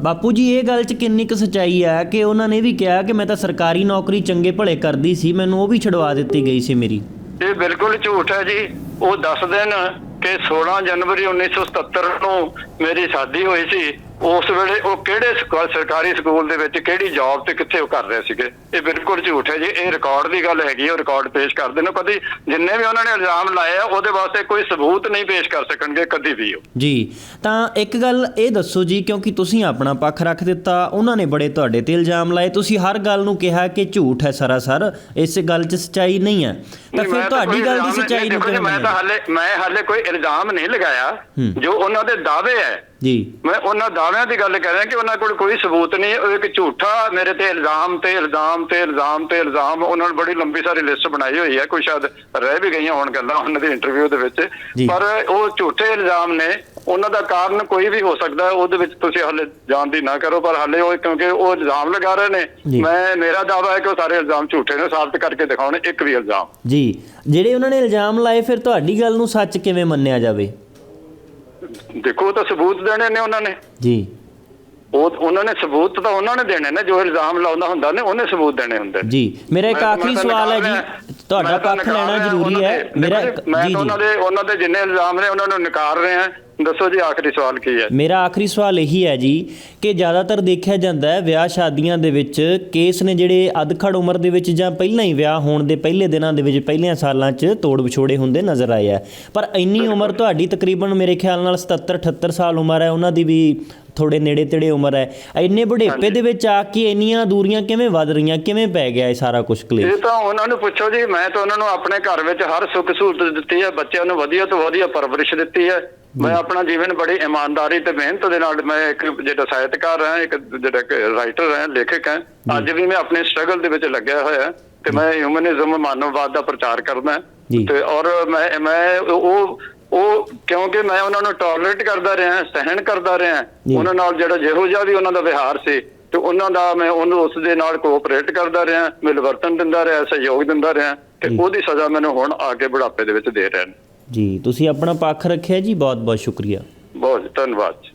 C: ਬਾਪੂ ਜੀ ਇਹ ਗੱਲ 'ਚ ਕਿੰਨੀ ਕੁ ਸੱਚਾਈ ਹੈ ਕਿ ਉਹਨਾਂ ਨੇ ਵੀ ਕਿਹਾ ਕਿ ਮੈਂ ਤਾਂ ਸਰਕਾਰੀ ਨੌਕਰੀ ਚੰਗੇ ਭਲੇ ਕਰਦੀ ਸੀ, ਮੈਨੂੰ ਉਹ ਵੀ ਛੁਡਵਾ ਦਿੱਤੀ ਗਈ ਸੀ ਮੇਰੀ?
B: ਇਹ ਬਿਲਕੁਲ ਝੂਠ ਹੈ ਜੀ। ਉਹ ਦੱਸਦੇ ਨੇ ਕਿ 16 ਜਨਵਰੀ 1977 ਨੂੰ ਮੇਰੀ ਸ਼ਾਦੀ ਹੋਈ ਸੀ। ਉਸ ਵੇਲੇ ਉਹ ਕਿਹੜੇ ਸਰਕਾਰੀ ਸਕੂਲ ਦੇ ਵਿੱਚ ਕਿਹੜੀ ਜੌਬ ਤੇ ਕਿੱਥੇ ਉਹ ਕਰ ਰਹੇ ਸੀਗੇ। ਇਹ ਬਿਲਕੁਲ ਝੂਠ ਹੈ ਜੀ। ਇਹ ਰਿਕਾਰਡ ਦੀ ਗੱਲ ਹੈਗੀ, ਉਹ ਰਿਕਾਰਡ ਪੇਸ਼ ਕਰਦੇ ਨੇ। ਕਦੀ ਜਿੰਨੇ ਵੀ ਉਹਨਾਂ ਨੇ ਇਲਜ਼ਾਮ ਲਾਏ ਆ ਉਹਦੇ ਵਾਸਤੇ ਕੋਈ ਸਬੂਤ ਨਹੀਂ ਪੇਸ਼ ਕਰ ਸਕਣਗੇ ਕਦੀ ਵੀ ਉਹ।
C: ਜੀ, ਤਾਂ ਇੱਕ ਗੱਲ ਇਹ ਦੱਸੋ ਜੀ, ਕਿਉਂਕਿ ਤੁਸੀਂ ਆਪਣਾ ਪੱਖ ਰੱਖ ਦਿੱਤਾ, ਉਹਨਾਂ ਨੇ ਬੜੇ ਤੁਹਾਡੇ ਤੇ ਇਲਜ਼ਾਮ ਲਾਏ, ਤੁਸੀਂ ਹਰ ਗੱਲ ਨੂੰ ਕਿਹਾ ਕਿ ਝੂਠ ਹੈ ਸਰਾਸਰ, ਇਸ ਗੱਲ 'ਚ ਸੱਚਾਈ ਨਹੀਂ ਹੈ, ਤਾਂ ਫਿਰ ਤੁਹਾਡੀ ਗੱਲ ਦੀ ਸੱਚਾਈ ਨੂੰ ਕਿਵੇਂ
B: ਮੈਂ ਹਾਲੇ ਕੋਈ ਇਲਜ਼ਾਮ ਨਹੀਂ ਲਗਾਇਆ। ਜੋ ਉਹਨਾਂ ਦੇ ਦਾਅਵੇ ਹੈ
C: ਜੀ,
B: ਮੈਂ ਉਹਨਾਂ ਦਾਅਵਿਆਂ ਦੀ ਗੱਲ ਕਰ ਰਿਹਾ ਕਿ ਉਹਨਾਂ ਕੋਲ ਕੋਈ ਸਬੂਤ ਨਹੀਂ। ਉਹ ਇੱਕ ਝੂਠਾ ਮੇਰੇ ਤੇ ਇਲਜ਼ਾਮ ਤੇ ਇਲਜ਼ਾਮ ਤੇ ਇਲਜ਼ਾਮ ਤੇ ਇਲਜ਼ਾਮ, ਉਹਨਾਂ ਨੇ ਬੜੀ ਲੰਬੀ ਸਾਰੀ ਲਿਸਟ ਬਣਾਈ ਹੋਈ ਹੈ, ਕੋਈ ਸ਼ਾਇਦ ਰਹਿ ਵੀ ਗਈਆਂ ਹੋਣ ਗੱਲਾਂ ਉਹਨਾਂ ਦੇ ਇੰਟਰਵਿਊ ਦੇ ਵਿੱਚ, ਪਰ ਉਹ ਝੂਠੇ ਇਲਜ਼ਾਮ ਨੇ। ਉਹਨਾਂ ਦਾ ਕਾਰਨ ਕੋਈ ਵੀ ਹੋ ਸਕਦਾ ਹੈ, ਉਹਦੇ ਵਿੱਚ ਤੁਸੀਂ ਹਾਲੇ ਜਾਣ ਦੀ ਨਾ ਕਰੋ, ਪਰ ਹਾਲੇ ਉਹ ਕਿਉਂਕਿ ਉਹ ਇਲਜ਼ਾਮ ਲਗਾ ਰਹੇ ਨੇ। ਮੇਰਾ ਦਾਅਵਾ ਹੈ ਕਿ ਉਹ ਸਾਰੇ ਇਲਜ਼ਾਮ ਝੂਠੇ ਨੇ, ਸਾਬਤ ਕਰਕੇ ਦਿਖਾਉਣ ਇੱਕ ਵੀ ਇਲਜ਼ਾਮ।
C: ਜੀ, ਜਿਹੜੇ ਉਹਨਾਂ ਨੇ ਇਲਜ਼ਾਮ ਲਾਏ ਫਿਰ ਤੁਹਾਡੀ ਗੱਲ ਨੂੰ ਸੱਚ ਕਿਵੇਂ ਮੰਨਿਆ ਜਾਵੇ?
B: ਦੇਖੋ ਉਹ ਤਾਂ ਸਬੂਤ ਦੇਣੇ ਨੇ ਉਹਨਾਂ ਨੇ ਜੀ। ਉਹਨਾਂ ਨੇ ਸਬੂਤ ਤਾਂ ਉਹਨਾਂ ਨੇ ਦੇਣੇ ਨੇ। ਜੋ ਇਲਜ਼ਾਮ ਲਾਉਂਦਾ ਹੁੰਦਾ ਨੇ ਉਹਨੇ ਸਬੂਤ ਦੇਣੇ ਹੁੰਦੇ ਜੀ।
C: ਮੇਰਾ ਇੱਕ ਆਖਰੀ ਸਵਾਲ ਹੈ ਜੀ, ਤੁਹਾਡਾ ਪੱਖ ਲੈਣਾ ਜ਼ਰੂਰੀ ਹੈ।
B: ਮੈਂ ਉਹਨਾਂ ਦੇ ਜਿੰਨੇ ਇਲਜ਼ਾਮ ਨੇ ਉਹਨਾਂ ਨੂੰ ਨਕਾਰ ਰਿਹਾ। ਦੱਸੋ ਜੀ ਆਖਰੀ ਸਵਾਲ ਕੀ ਹੈ?
C: ਮੇਰਾ ਆਖਰੀ ਸਵਾਲ ਇਹੀ ਹੈ ਜੀ ਕਿ ਜ਼ਿਆਦਾਤਰ ਦੇਖਿਆ ਜਾਂਦਾ ਹੈ ਵਿਆਹ ਸ਼ਾਦੀਆਂ ਦੇ ਵਿੱਚ ਕੇਸ ਨੇ ਜਿਹੜੇ ਅਧਖੜ ਉਮਰ ਦੇ ਵਿੱਚ ਜਾਂ ਪਹਿਲਾਂ ਹੀ ਵਿਆਹ ਹੋਣ ਦੇ ਪਹਿਲੇ ਦਿਨਾਂ ਦੇ ਵਿੱਚ ਪਹਿਲਿਆਂ ਸਾਲਾਂ 'ਚ ਤੋੜ ਵਿਛੋੜੇ ਹੁੰਦੇ ਨਜ਼ਰ ਆਏ ਆ। ਪਰ ਇੰਨੀ ਉਮਰ ਤੁਹਾਡੀ ਤਕਰੀਬਨ ਮੇਰੇ ਖਿਆਲ ਨਾਲ 77-78 ਸਾਲ ਉਮਰ ਹੈ, ਉਹਨਾਂ ਦੀ ਵੀ ਥੋੜੇ ਨੇੜੇ ਤੇੜੇ ਉਮਰ ਹੈ। ਇੰਨੇ ਬੁਢੇਪੇ ਦੇ ਵਿੱਚ ਆ ਕੇ ਇੰਨੀਆਂ ਦੂਰੀਆਂ ਕਿਵੇਂ ਵੱਧ ਰਹੀਆਂ, ਕਿਵੇਂ ਪੈ ਗਿਆ ਇਹ ਸਾਰਾ ਕੁਝ ਕਲੇਸ਼?
B: ਇਹ ਤਾਂ ਉਹਨਾਂ ਨੂੰ ਪੁੱਛੋ ਜੀ। ਮੈਂ ਤਾਂ ਉਹਨਾਂ ਨੂੰ ਆਪਣੇ ਘਰ ਵਿੱਚ ਹਰ ਸੁੱਖ ਸਹੂਲਤ ਦਿੱਤੀ ਹੈ, ਬੱਚਿਆਂ ਨੂੰ ਵਧੀਆ ਤੋਂ ਵਧੀਆ ਪਰਵਰਿਸ਼ ਦਿੱਤੀ ਹੈ। ਮੈਂ ਆਪਣਾ ਜੀਵਨ ਬੜੀ ਇਮਾਨਦਾਰੀ ਤੇ ਮਿਹਨਤ ਦੇ ਨਾਲ, ਮੈਂ ਇੱਕ ਜਿਹੜਾ ਸਾਹਿਤਕਾਰ ਹਾਂ, ਇੱਕ ਜਿਹੜਾ ਰਾਈਟਰ ਹਾਂ, ਲੇਖਕ ਹਾਂ। ਅੱਜ ਵੀ ਮੈਂ ਆਪਣੇ ਸਟਰਗਲ ਦੇ ਵਿੱਚ ਲੱਗਿਆ ਹੋਇਆ ਤੇ ਮੈਂ ਹਿਊਮਨਿਜ਼ਮ ਮਾਨਵਵਾਦ ਦਾ ਪ੍ਰਚਾਰ ਕਰਦਾ ਤੇ ਔਰ ਮੈਂ ਉਹ ਕਿਉਂਕਿ ਮੈਂ ਉਹਨਾਂ ਨੂੰ ਟੋਲਰੇਟ ਕਰਦਾ ਰਿਹਾ, ਸਹਿਣ ਕਰਦਾ ਰਿਹਾ। ਉਹਨਾਂ ਨਾਲ ਜਿਹੜਾ ਜਿਹੋ ਜਿਹਾ ਵੀ ਉਹਨਾਂ ਦਾ ਵਿਹਾਰ ਸੀ ਤੇ ਉਹਨਾਂ ਦਾ ਮੈਂ ਉਹਨੂੰ ਉਸ ਦੇ ਨਾਲ ਕੋਆਪਰੇਟ ਕਰਦਾ ਰਿਹਾ, ਮਿਲਵਰਤਨ ਦਿੰਦਾ ਰਿਹਾ, ਸਹਿਯੋਗ ਦਿੰਦਾ ਰਿਹਾ ਤੇ ਉਹਦੀ ਸਜ਼ਾ ਮੈਨੂੰ ਹੁਣ ਆ ਕੇ ਬੁਢਾਪੇ ਦੇ ਵਿੱਚ ਦੇ ਰਹੇ ਨੇ।
C: ਜੀ, ਤੁਸੀਂ ਆਪਣਾ ਪੱਖ ਰੱਖਿਆ ਜੀ, ਬਹੁਤ ਬਹੁਤ ਸ਼ੁਕਰੀਆ।
B: ਬਹੁਤ ਧੰਨਵਾਦ।